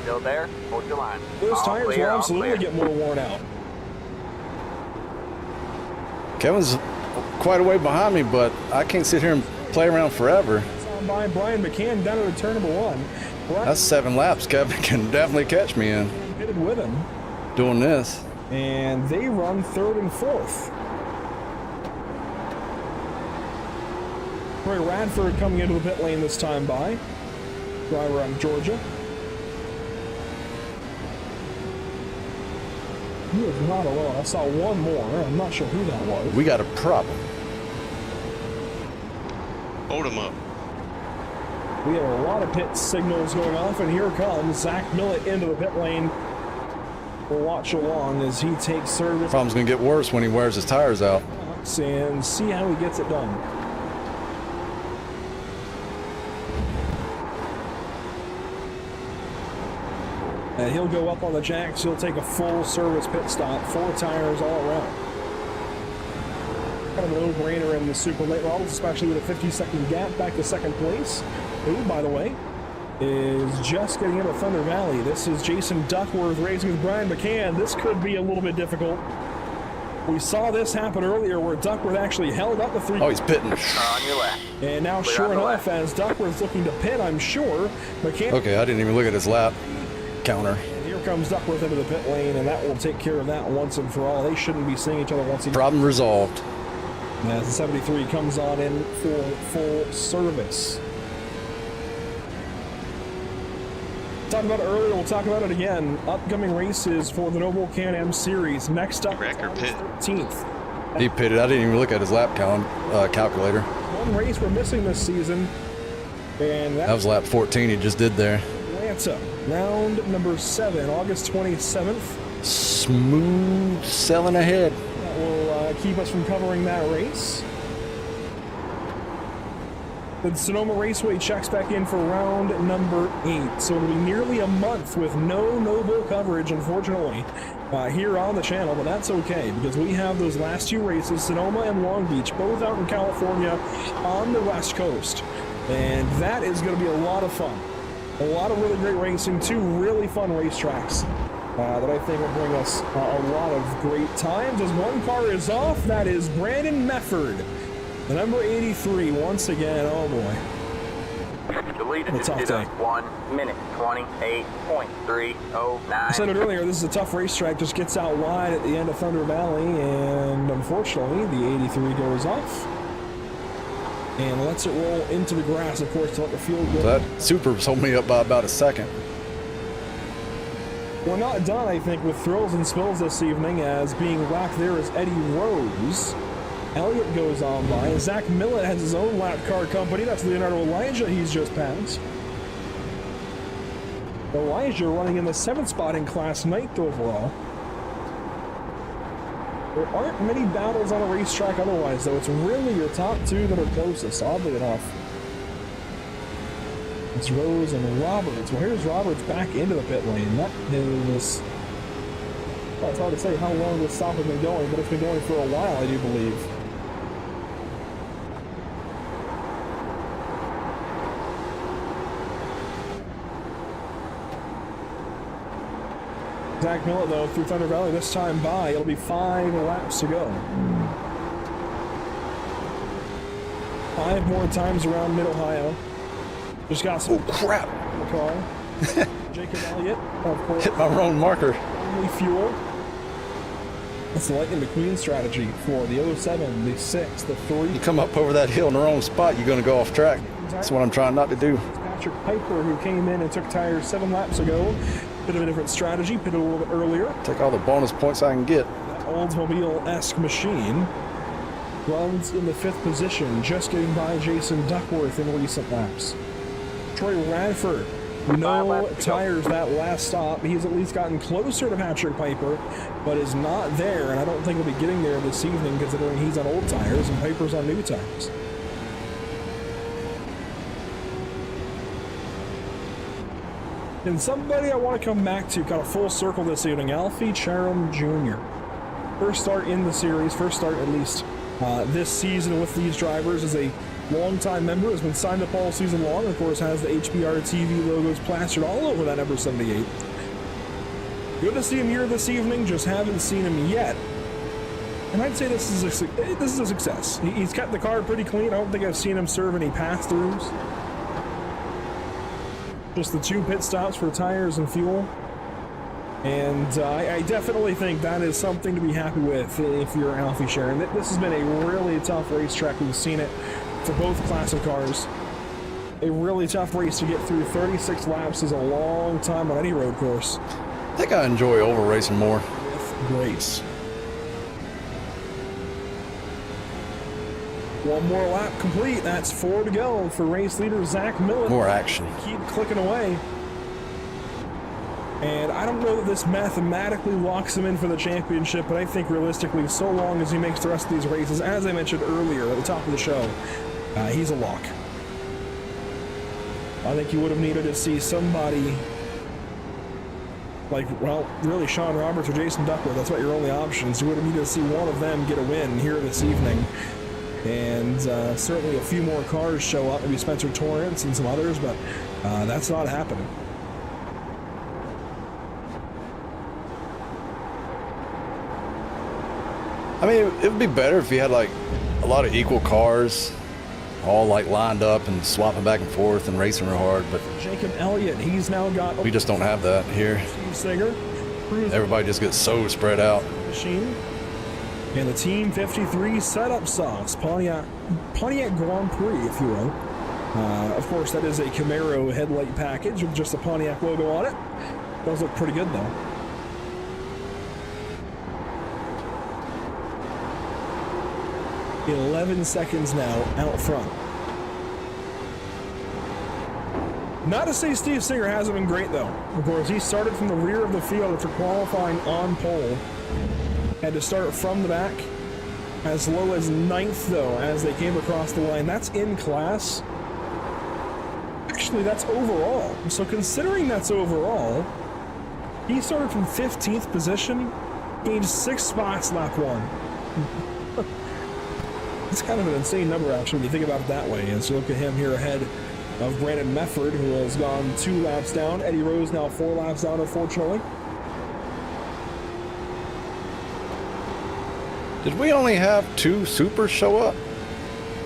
Still there? Hold your line. Those tires will absolutely get more worn out. Kevin's quite a way behind me, but I can't sit here and play around forever. By Brian McCann down to turn number 1. That's 7 laps Kevin can definitely catch me in. Pitted with him. Doing this. And they run 3rd and 4th. Troy Radford coming into the pit lane this time by. Driver out of Georgia. He was not alone. I saw one more. I'm not sure who that was. We got a problem. Hold him up. We have a lot of pit signals going off, and here comes Zach Millett into the pit lane. We'll watch along as he takes service. Problem's gonna get worse when he wears his tires out. And see how he gets it done. And he'll go up on the jacks. He'll take a full service pit stop, 4 tires all around. Kind of a no-brainer in the super late models, especially with a 50-second gap back to 2nd place. Who, by the way, is just getting into Thunder Valley. This is Jason Duckworth racing with Brian McCann. This could be a little bit difficult. We saw this happen earlier where Duckworth actually held up the 3. Oh, he's pitting. On your left. And now, sure enough, as Duckworth's looking to pit, I'm sure, McCann... Okay, I didn't even look at his lap counter. And here comes Duckworth into the pit lane, and that will take care of that once and for all. They shouldn't be seeing each other once again. Problem resolved. As the 73 comes on in for full service. Talked about it earlier, we'll talk about it again. Upcoming races for the Noble Can-Am Series. Next up, Wrecker pit. 13th. He pitted. I didn't even look at his lap calculator. One race we're missing this season, and That was lap 14 he just did there. Atlanta, round number 7, August 27th. Smooth selling ahead. That will keep us from covering that race. The Sonoma Raceway checks back in for round number 8. So it'll be nearly a month with no Noble coverage, unfortunately, here on the channel. But that's okay, because we have those last 2 races, Sonoma and Long Beach, both out in California on the West Coast. And that is going to be a lot of fun. A lot of really great racing, 2 really fun racetracks that I think will bring us a lot of great times. As one car is off, that is Brandon Mefford. The number 83, once again, oh boy. The leader just did a 1 minute 28.309. I said it earlier, this is a tough racetrack, just gets out wide at the end of Thunder Valley, and unfortunately, the 83 goes off. And lets it roll into the grass, of course, to let the field go. That Super's holding me up by about a second. We're not done, I think, with thrills and spills this evening, as being whacked there is Eddie Rose. Elliott goes on by. Zach Millett has his own lap car company. That's Leonardo Elijah he's just passed. Elijah running in the 7th spot in Class 9th overall. There aren't many battles on a racetrack otherwise, though. It's really your top 2 that are closest, oddly enough. It's Rose and Roberts. Well, here's Roberts back into the pit lane. That is... Well, it's hard to say how long this stop has been going, but it's been going for a while, I do believe. Zach Millett, though, through Thunder Valley this time by. It'll be 5 laps to go. 5 more times around Mid-Ohio. Just got some... Oh, crap. Car. Jacob Elliott, of course. Hit my wrong marker. Only fuel. That's the Lightning McQueen strategy for the 07, the 6, the 3. You come up over that hill in the wrong spot, you're going to go off track. That's what I'm trying not to do. Patrick Piper, who came in and took tires 7 laps ago. Bit of a different strategy, pitted a little bit earlier. Take all the bonus points I can get. That Oldsmobile-esque machine runs in the 5th position, just getting by Jason Duckworth in recent laps. Troy Radford, no tires that last stop. He's at least gotten closer to Patrick Piper, but is not there, and I don't think he'll be getting there this evening considering he's on old tires and Piper's on new tires. And somebody I want to come back to, kind of full circle this evening, Alfie Charam Jr. First start in the series, first start at least this season with these drivers as a longtime member, has been signed up all season long, of course has the HBR TV logos plastered all over that number 78. Good to see him here this evening, just haven't seen him yet. And I'd say this is a success. He's kept the car pretty clean. I don't think I've seen him serve any pass-throughs. Just the 2 pit stops for tires and fuel. And I definitely think that is something to be happy with if you're Alfie Sharon. This has been a really tough racetrack. We've seen it for both classic cars. A really tough race to get through. 36 laps is a long time on any road course. I think I enjoy oval racing more. With grace. One more lap complete. That's 4 to go for race leader Zach Millen. More action. Keep clicking away. And I don't know that this mathematically locks him in for the championship, but I think realistically, so long as he makes the rest of these races, as I mentioned earlier at the top of the show, he's a lock. I think you would have needed to see somebody like, well, really Sean Roberts or Jason Duckworth. That's about your only options. You would have needed to see one of them get a win here this evening. And certainly a few more cars show up, maybe Spencer Torrance and some others, but that's not happening. I mean, it would be better if you had like a lot of equal cars, all like lined up and swapping back and forth and racing real hard. But Jacob Elliott, he's now got. We just don't have that here. Steve Singer, everybody just gets so spread out. Machine. And the Team 53 setup sauce, Pontiac Grand Prix, if you will. Of course, that is a Camaro headlight package with just the Pontiac logo on it. Does look pretty good though. 11 seconds now out front. Not to say Steve Singer hasn't been great though. Of course, he started from the rear of the field after qualifying on pole. Had to start from the back. As low as 9th though as they came across the line. That's in class. Actually, that's overall. So considering that's overall, he started from 15th position, gained 6 spots lap 1. It's kind of an insane number, actually, when you think about it that way. As you look at him here ahead of Brandon Mefford, who has gone 2 laps down. Eddie Rose now 4 laps down, unfortunately. Did we only have 2 supers show up?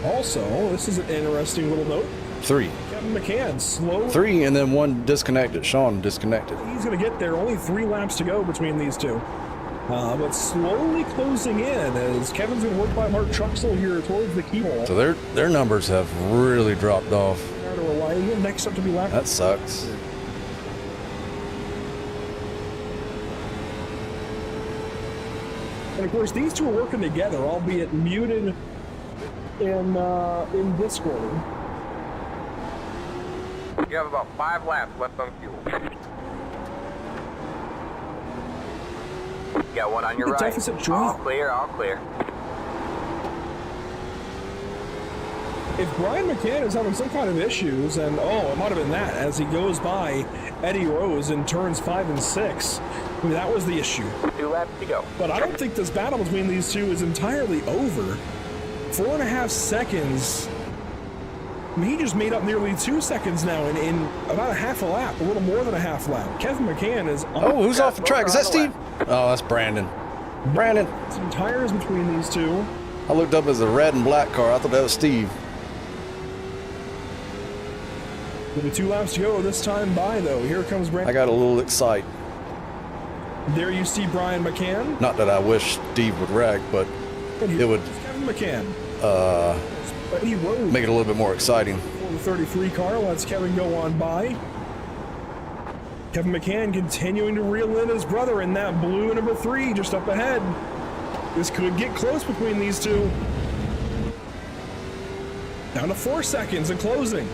Also, this is an interesting little note. 3. Kevin McCann, slow. 3, and then 1 disconnected. Sean disconnected. He's going to get there. Only 3 laps to go between these two. But slowly closing in as Kevin's going to work by Mark Truxell here towards the keyhole. So their numbers have really dropped off. Next up to be lapped. That sucks. And of course, these two are working together, albeit muted in Discord. You have about 5 laps left on fuel. Got one on your right. Deficit drop. All clear, all clear. If Brian McCann is having some kind of issues, and it might have been that, as he goes by Eddie Rose in turns 5 and 6, I mean, that was the issue. 2 laps to go. But I don't think this battle between these two is entirely over. 4.5 seconds. I mean, he just made up nearly 2 seconds now in about a half a lap, a little more than a half lap. Kevin McCann is who's off the track? Is that Steve? Oh, that's Brandon. Brandon. Some tires between these two. I looked up as a red and black car. I thought that was Steve. Only 2 laps to go this time by, though. Here comes Brandon. I got a little excited. There you see Brian McCann. Not that I wish Steve would wreck, but it would Kevin McCann. Make it a little bit more exciting. For the 33 car lets Kevin go on by. Kevin McCann continuing to reel in his brother in that blue number 3 just up ahead. This could get close between these two. Down to 4 seconds and closing.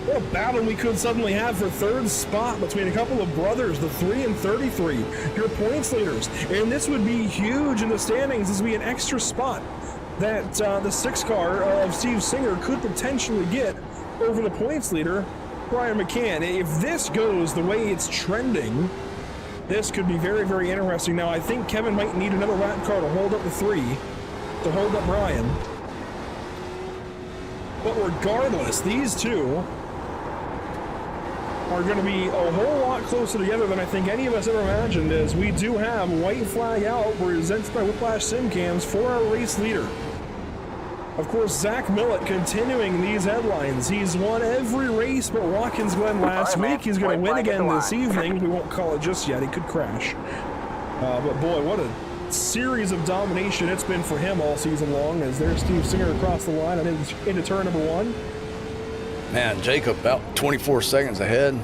What a battle we could suddenly have for 3rd spot between a couple of brothers, the 3 and 33, your points leaders. And this would be huge in the standings. This would be an extra spot that the 6 car of Steve Singer could potentially get over the points leader, Brian McCann. If this goes the way it's trending, this could be very, very interesting. Now, I think Kevin might need another lap car to hold up the 3, to hold up Brian. But regardless, these two are going to be a whole lot closer together than I think any of us ever imagined, as we do have white flag out presented by Whiplash Sim Cams for our race leader. Of course, Zach Millett continuing these headlines. He's won every race but Watkins Glen last week. He's going to win again this evening. We won't call it just yet. He could crash. But boy, what a series of domination it's been for him all season long, as there's Steve Singer across the line and into turn number 1. Man, Jacob about 24 seconds ahead.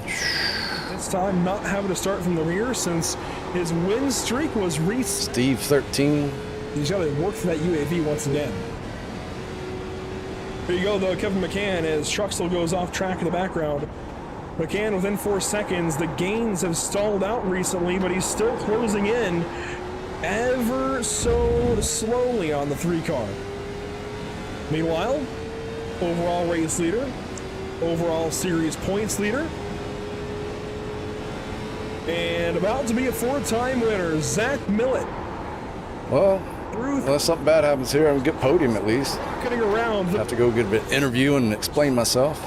This time not having to start from the rear since his win streak was reset. Steve 13. He's got to work for that UAV once again. Here you go, though, Kevin McCann, as Truxell goes off track in the background. McCann within 4 seconds. The gains have stalled out recently, but he's still closing in ever so slowly on the 3 car. Meanwhile, overall race leader, overall series points leader, and about to be a 4-time winner, Zach Millett. Well, unless something bad happens here, I'm going to get podium at least. Getting around. I have to go get a bit interview and explain myself.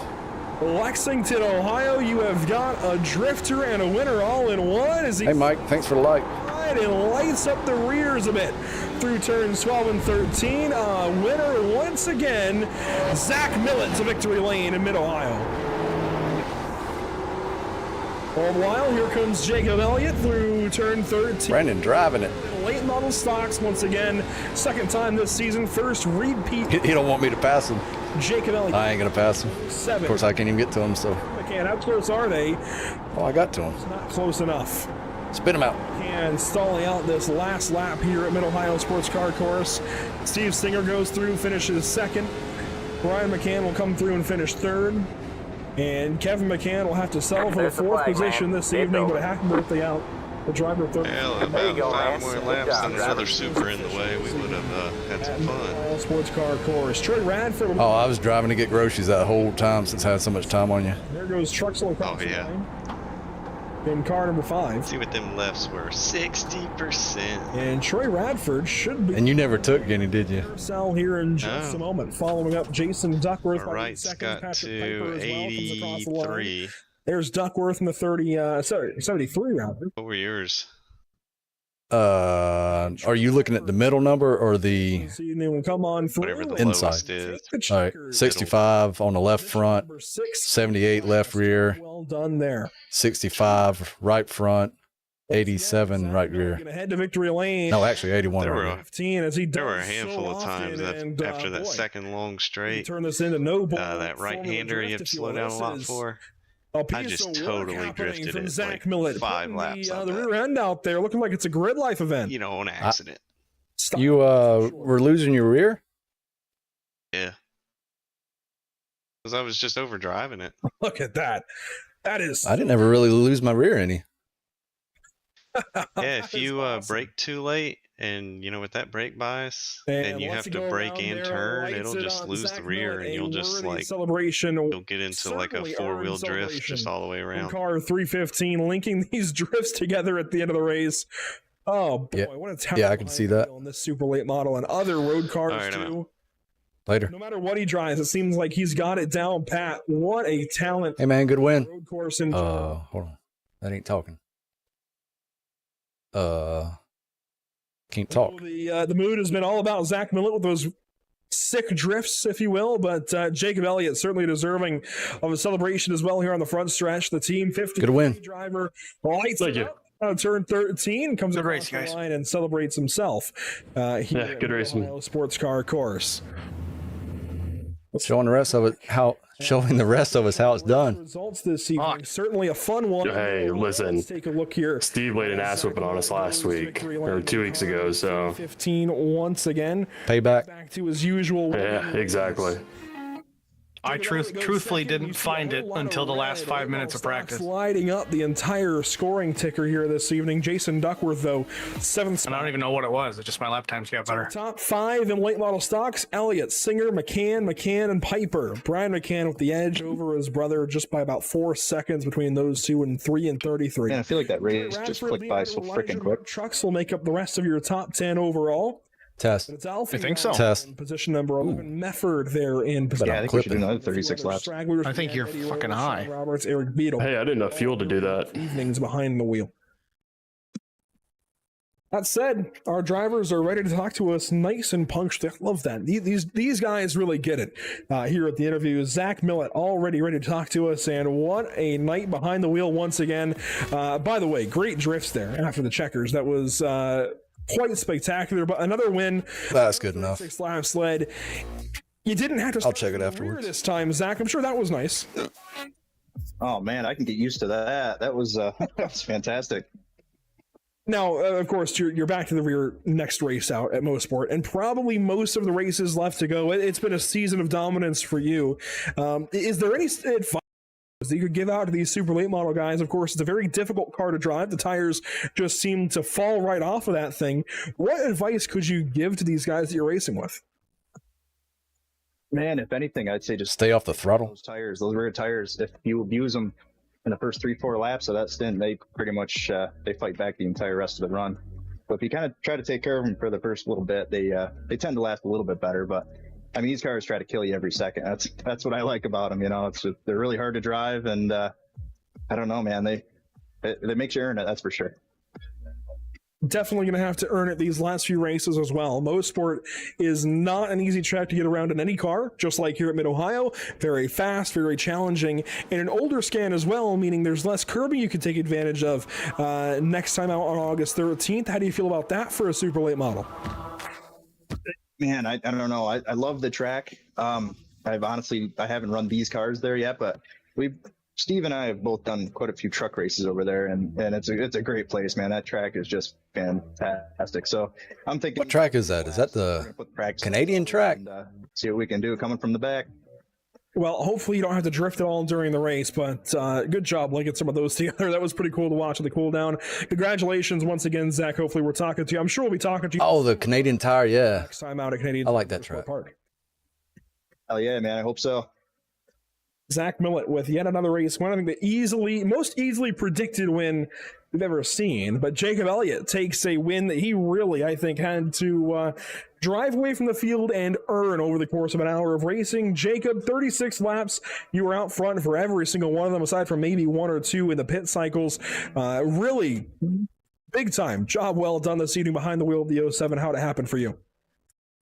Lexington, Ohio, you have got a drifter and a winner all in one. As he hey, Mike, thanks for the like. And lights up the rears a bit through turns 12 and 13. Winner once again, Zach Millett to victory lane in Mid-Ohio. All the while, here comes Jacob Elliott through turn 13. Brandon driving it. Late model stocks once again. Second time this season. First repeat. He don't want me to pass him. Jacob Elliott. I ain't going to pass him. 7. Of course, I can't even get to him, so. McCann, how close are they? Oh, I got to him. It's not close enough. Spin him out. And stalling out this last lap here at Mid-Ohio Sports Car Course. Steve Singer goes through, finishes second. Brian McCann will come through and finish third. And Kevin McCann will have to settle for the 4th position this evening, but a happy birthday out. The driver third. Hell, about 5 more laps and another super in the way, we would have had some fun. Sports Car Course. Troy Radford. Oh, I was driving to get groceries that whole time since I had so much time on you. There goes Truxell across the line. In car number 5. See what them lefts were. 60%. And Troy Radford should be. And you never took any, did you? Sell here in just a moment. Following up, Jason Duckworth. All right, got to 83. There's Duckworth in the 73 round. What were yours? Are you looking at the middle number or the They will come on whatever the inside? lowest is. All right, 65 on the left front, 78 left rear. Well done there. 65 right front, 87 right rear. Gonna head to victory lane. No, actually 81 There right were rear. 15 as he There were a does handful so of times often, that and, after that boy, second long you straight, turn this into no ball. that right-hander you have to slow down a lot for. I just totally drifted from it Zach like Millett, 5 laps on the that. rear end out there, looking like it's a grid life event. You know, on accident. You were losing your rear? Yeah. Because I was just over driving it. Look at that. That is. I didn't ever really lose my rear any. Yeah, if you brake too late, and you know, with that brake bias, and you have to brake and turn, it'll just lose the rear, and you'll just like you'll get into like a 4-wheel drift just all the way around. Car 315 linking these drifts together at the end of the race. Oh boy, what a talent! Yeah, I can see that on this super late model and other road cars All right, too. Later. No matter what he drives, it seems like he's got it down pat. What a talent! Hey man, good win. Road course and hold on, that ain't talking. Can't talk. The mood has been all about Zach Millett with those sick drifts, if you will, but Jacob Elliott certainly deserving of a celebration as well here on the front stretch. The Team 50 good win. Driver lights it up. Turn 13 comes across the line and celebrates himself. Here good racing. Ohio Sports Car Course. Showing the rest of it showing the rest of us how it's done. Results this evening. Certainly a fun one. Hey, listen. Let's take a look here. Steve laid an ass whipping on us last week or 2 weeks ago, so 15 once again. Payback. Back to his usual. yeah, exactly. I truthfully didn't find it until the last 5 minutes of practice. Sliding up the entire scoring ticker here this evening. Jason Duckworth, though, 7th spot. And I don't even know what it was. It's just my lap times got better. Top 5 in late model stocks: Elliott, Singer, McCann, and Piper. Brian McCann with the edge over his brother just by about 4 seconds between those two, and 3 and 33. Yeah, I feel like that race just flicked by so freaking quick. Trucks will make up the rest of your top 10 overall. Test. It's Alfie. I think so. Test. In position number 11. Mefford there in position. Yeah, I think we should do another 36 laps. I think you're fucking high. Roberts, Eric Beadle. Hey, I didn't have fuel to do that. Evenings behind the wheel. That said, our drivers are ready to talk to us nice and punctual. I love that. These guys really get it here at the interview. Zach Millett already ready to talk to us, and what a night behind the wheel once again. By the way, great drifts there after the checkers. That was quite spectacular, but another win. That's good enough. 6 lap sled. You didn't have to. I'll check it afterwards this time, Zach. I'm sure that was nice. Oh man, I can get used to that. That was that was fantastic. Now, of course, you're back to the rear next race out at Mosport, and probably most of the races left to go. It's been a season of dominance for you. Is there any advice that you could give out to these super late model guys? Of course, it's a very difficult car to drive. The tires just seem to fall right off of that thing. What advice could you give to these guys that you're racing with? Man, if anything, I'd say just stay off the throttle. Those rear tires, if you abuse them in the first 3-4 laps of that stint, they pretty much they fight back the entire rest of the run. But if you kind of try to take care of them for the first little bit, they tend to last a little bit better. But I mean, these cars try to kill you every second. That's what I like about them. You know, they're really hard to drive, and I don't know, man. They make you earn it. That's for sure. Definitely going to have to earn it these last few races as well. Mosport is not an easy track to get around in any car, just like here at Mid-Ohio. Very fast, very challenging, and an older scan as well, meaning there's less curbing you can take advantage of next time out on August 13th. How do you feel about that for a super late model? Man, I don't know. I love the track. I haven't run these cars there yet, but Steve and I have both done quite a few truck races over there, and it's a great place, man. That track is just fantastic. So I'm thinking, what track is that? Is that the Canadian track? And, see what we can do coming from the back. Well, hopefully you don't have to drift at all during the race, but good job linking some of those together. That was pretty cool to watch in the cool down. Congratulations once again, Zach. Hopefully we're talking to you. I'm sure we'll be talking to you. Oh, the Canadian Tire, yeah. Next time out at Canadian. I like that track. Oh yeah, man. I hope so. Zach Millett with yet another race win. I think the most easily predicted win we've ever seen. But Jacob Elliott takes a win that he really, I think, had to drive away from the field and earn over the course of an hour of racing. Jacob, 36 laps. You were out front for every single one of them, aside from maybe 1 or 2 in the pit cycles. Really big time job well done this evening behind the wheel of the 07. How'd it happen for you?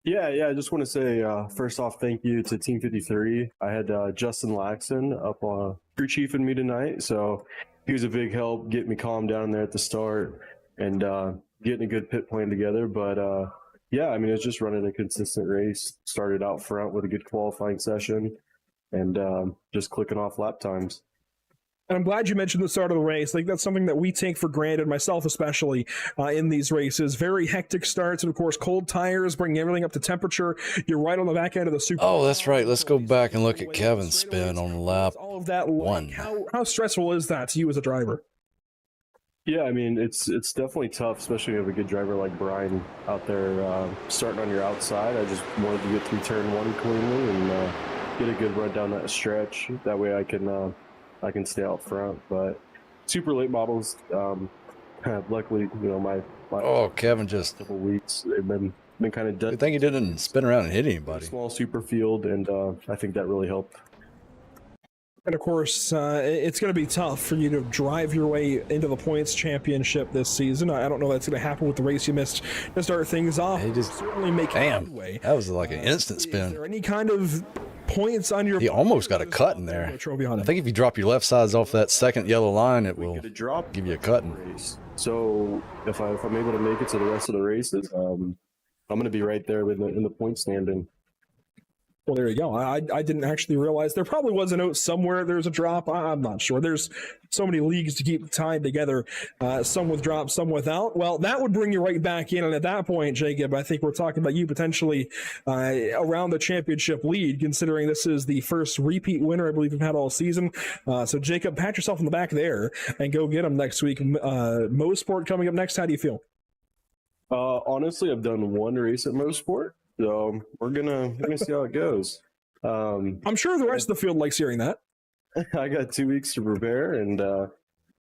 Yeah, I just want to say, first off, thank you to Team 53. I had Justin Laxon up crew chiefing me tonight, so he was a big help getting me calmed down there at the start and getting a good pit plan together. But yeah, I mean, it's just running a consistent race. Started out front with a good qualifying session and just clicking off lap times. And I'm glad you mentioned the start of the race. Like, that's something that we take for granted, myself especially, in these races. Very hectic starts, and of course, cold tires, bringing everything up to temperature. You're right on the back end of the super. Oh, that's right. Let's go back and look at Kevin's spin on lap all of that 1. How stressful is that to you as a driver? Yeah, I mean, it's definitely tough, especially when you have a good driver like Brian out there starting on your outside. I just wanted to get through turn 1 cleanly and get a good run down that stretch. That way I can stay out front. But super late models, luckily, you know, my Kevin just couple weeks they've been kind of dead. I think he didn't spin around and hit anybody. Small super field, and I think that really helped. And of course, it's going to be tough for you to drive your way into the points championship this season. I don't know that's going to happen with the race you missed to start things off. He just certainly make headway. That was like an instant spin. Is there any kind of points on your? He almost got a cut in there. I think if you drop your left sides off that second yellow line, it will give you a cut in race. So if I'm able to make it to the rest of the races, I'm going to be right there in the point standing. Well, there you go. I didn't actually realize there probably was a note somewhere. There's a drop. I'm not sure. There's so many leagues to keep tied together, some with drops, some without. Well, that would bring you right back in. And at that point, Jacob, I think we're talking about you potentially around the championship lead, considering this is the first repeat winner I believe we've had all season. So, Jacob, pat yourself on the back there and go get them next week. Mosport coming up next. How do you feel? Honestly, I've done 1 race at Mosport. So we're gonna see how it goes. I'm sure the rest of the field likes hearing that. I got 2 weeks to prepare, and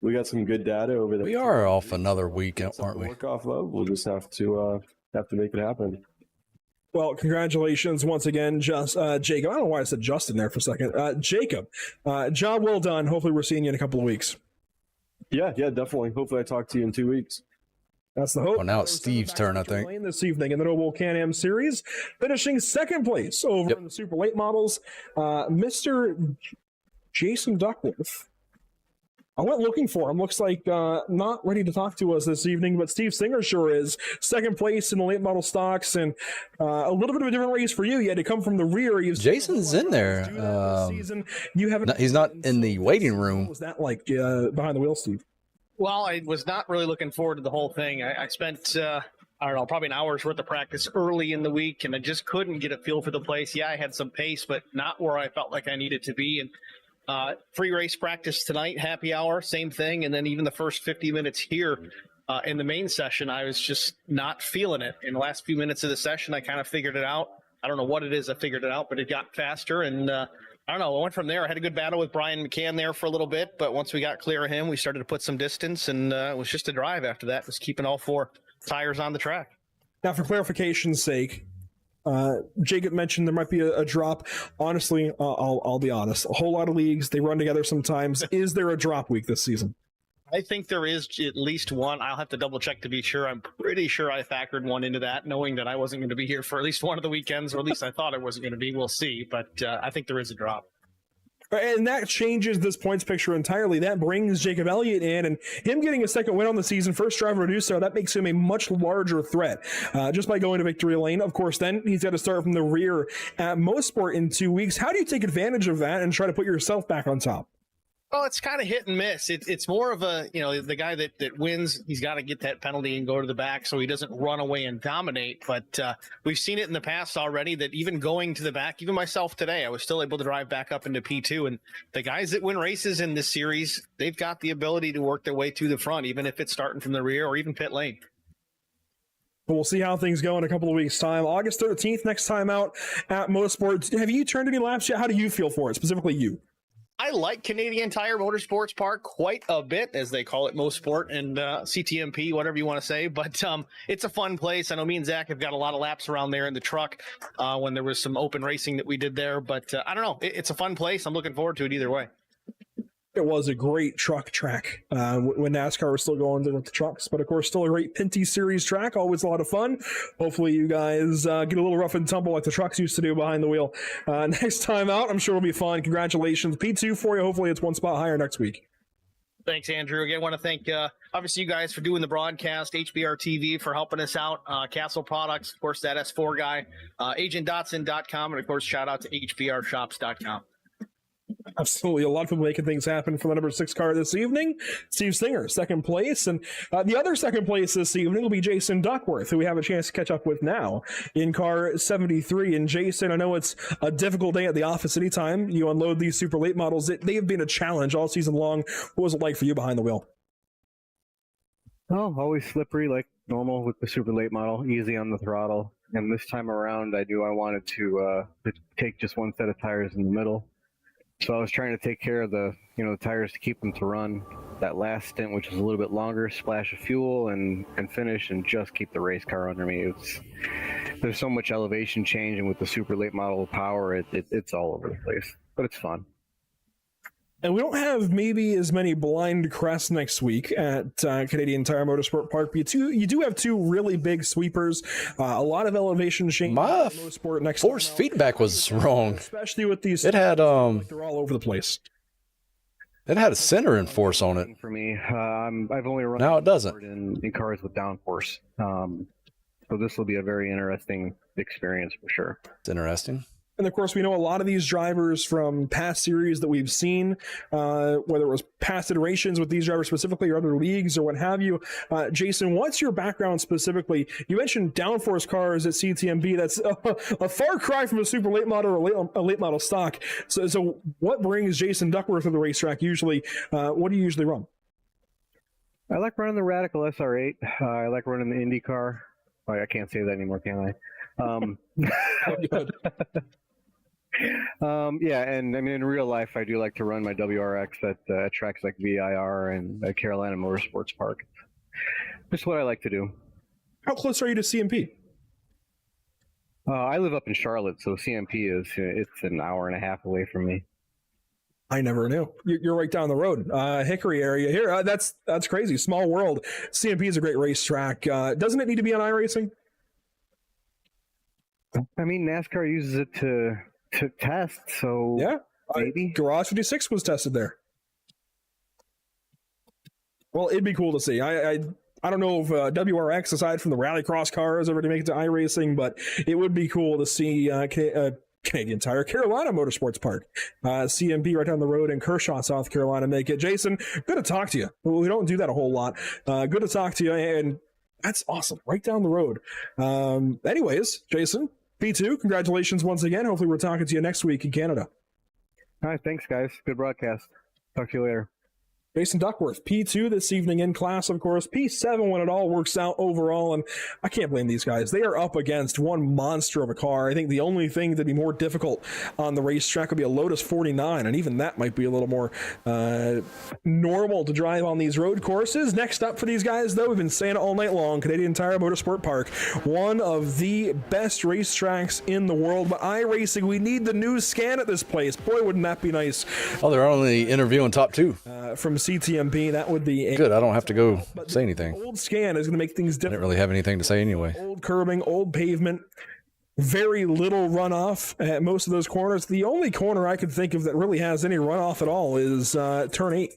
we got some good data over there. We are off another week, aren't we? Work off of. We'll just have to make it happen. Well, congratulations once again, Jacob. I don't know why I said Justin there for a second. Jacob, job well done. Hopefully, we're seeing you in a couple of weeks. Yeah, definitely. Hopefully, I talk to you in 2 weeks. That's the hope. Well, now it's Steve's turn, I think. This evening in the Noble Can-Am Series, finishing second place over in the Super Late Models, Mr. Jason Duckworth. I went looking for him. Looks like not ready to talk to us this evening, but Steve Singer sure is. Second place in the late model stocks, and a little bit of a different race for you. You had to come from the rear. Jason's in there. You haven't. He's not in the waiting room. What was that like behind the wheel, Steve? Well, I was not really looking forward to the whole thing. I spent, I don't know, probably an hour's worth of practice early in the week, and I just couldn't get a feel for the place. Yeah, I had some pace, but not where I felt like I needed to be. And free race practice tonight, happy hour, same thing. And then even the first 50 minutes here in the main session, I was just not feeling it. In the last few minutes of the session, I kind of figured it out. I don't know what it is I figured it out, but it got faster. And I don't know, I went from there. I had a good battle with Brian McCann there for a little bit, but once we got clear of him, we started to put some distance, and it was just a drive after that. It was keeping all four tires on the track. Now, for clarification's sake, Jacob mentioned there might be a drop. Honestly, I'll be honest. A whole lot of leagues, they run together sometimes. Is there a drop week this season? I think there is at least one. I'll have to double check to be sure. I'm pretty sure I factored one into that, knowing that I wasn't going to be here for at least one of the weekends, or at least I thought I wasn't going to be. We'll see. But I think there is a drop. And that changes this points picture entirely. That brings Jacob Elliott in, and him getting a second win on the season, first driver to do so, that makes him a much larger threat just by going to victory lane. Of course, then he's got to start from the rear at Mosport in 2 weeks. How do you take advantage of that and try to put yourself back on top? Well, it's kind of hit and miss. It's more of a, the guy that wins, he's got to get that penalty and go to the back so he doesn't run away and dominate. But we've seen it in the past already that even going to the back, even myself today, I was still able to drive back up into P2. And the guys that win races in this series, they've got the ability to work their way to the front, even if it's starting from the rear or even pit lane. We'll see how things go in a couple of weeks' time. August 13th, next time out at Mosport. Have you turned any laps yet? How do you feel for it, specifically you? I like Canadian Tire Motorsports Park quite a bit, as they call it, Mosport and CTMP, whatever you want to say. But it's a fun place. I know me and Zach have got a lot of laps around there in the truck when there was some open racing that we did there. But I don't know. It's a fun place. I'm looking forward to it either way. It was a great truck track when NASCAR was still going with the trucks, but of course still a great Pinty Series track, always a lot of fun. Hopefully you guys get a little rough and tumble like the trucks used to do behind the wheel. Next time out, I'm sure it'll be fun. Congratulations. P2 for you. Hopefully it's one spot higher next week. Thanks, Andrew. Again, I want to thank, obviously, you guys for doing the broadcast, HBR TV for helping us out, Castle Products, of course, that S4 guy, agentdotson.com, and, of course, shout out to hbrshops.com. Absolutely. A lot of people making things happen for the number 6 car this evening. Steve Singer, second place. And the other second place this evening will be Jason Duckworth, who we have a chance to catch up with now in car 73. And Jason, I know it's a difficult day at the office anytime you unload these super late models. They have been a challenge all season long. What was it like for you behind the wheel? Oh, always slippery like normal with the super late model, easy on the throttle. And this time around, I wanted to take just one set of tires in the middle. So I was trying to take care of the tires to keep them to run. That last stint, which was a little bit longer, splash of fuel and finish and just keep the race car under me. There's so much elevation change, and with the super late model power, it's all over the place, but it's fun. And we don't have maybe as many blind crests next week at Canadian Tire Motorsport Park. But you do have two really big sweepers, a lot of elevation change. My force feedback was wrong. Especially with these. It had they're all over the place. It had a center in force on it. For me, I've only run now it doesn't in cars with downforce. So this will be a very interesting experience for sure. It's interesting. And of course, we know a lot of these drivers from past series that we've seen, whether it was past iterations with these drivers specifically or other leagues or what have you. Jason, what's your background specifically? You mentioned downforce cars at CTMB. That's a far cry from a super late model or a late model stock. So what brings Jason Duckworth to the racetrack usually? What do you usually run? I like running the Radical SR8. I like running the IndyCar. Oh, I can't say that anymore, can I? Yeah, and I mean in real life I do like to run my WRX at tracks like VIR and Carolina Motorsports Park. Just what I like to do. How close are you to CMP? I live up in Charlotte, so CMP it's an hour and a half away from me. I never knew. You're right down the road, Hickory area here. That's crazy. Small world. CMP is a great racetrack. Doesn't it need to be on iRacing? I mean, NASCAR uses it to test, so yeah, maybe. Garage 56 was tested there. Well, it'd be cool to see. I don't know if WRX, aside from the rallycross cars, ever to make it to iRacing, but it would be cool to see Canadian Tire, Carolina Motorsports Park, CMP right down the road in Kershaw, South Carolina, make it. Jason, good to talk to you. We don't do that a whole lot. Good to talk to you, and that's awesome. Right down the road. Anyways, Jason, P2, congratulations once again. Hopefully we're talking to you next week in Canada. All right, thanks, guys. Good broadcast. Talk to you later. Jason Duckworth, P2 this evening in class, of course. P7 when it all works out overall, and I can't blame these guys. They are up against one monster of a car. I think the only thing that'd be more difficult on the racetrack would be a Lotus 49, and even that might be a little more normal to drive on these road courses. Next up for these guys, though, we've been saying it all night long, Canadian Tire Motorsport Park, one of the best racetracks in the world. But iRacing, we need the new scan at this place. Boy, wouldn't that be nice. Oh, they're only interviewing top 2. From CTMP, that would be good. I don't have to go say anything. Old scan is going to make things different. I didn't really have anything to say anyway. Old curbing, old pavement, very little runoff at most of those corners. The only corner I could think of that really has any runoff at all is turn 8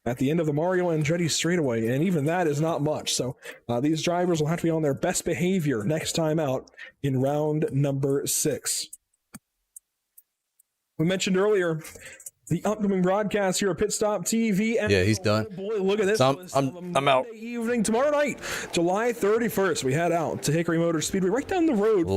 at the end of the Mario Andretti straightaway, and even that is not much. So these drivers will have to be on their best behavior next time out in round number 6. We mentioned earlier the upcoming broadcast here at Pit Stop TV. And yeah, he's done. Boy, look at this. So I'm out. Evening tomorrow night, July 31st, we head out to Hickory Motor Speedway right down the road.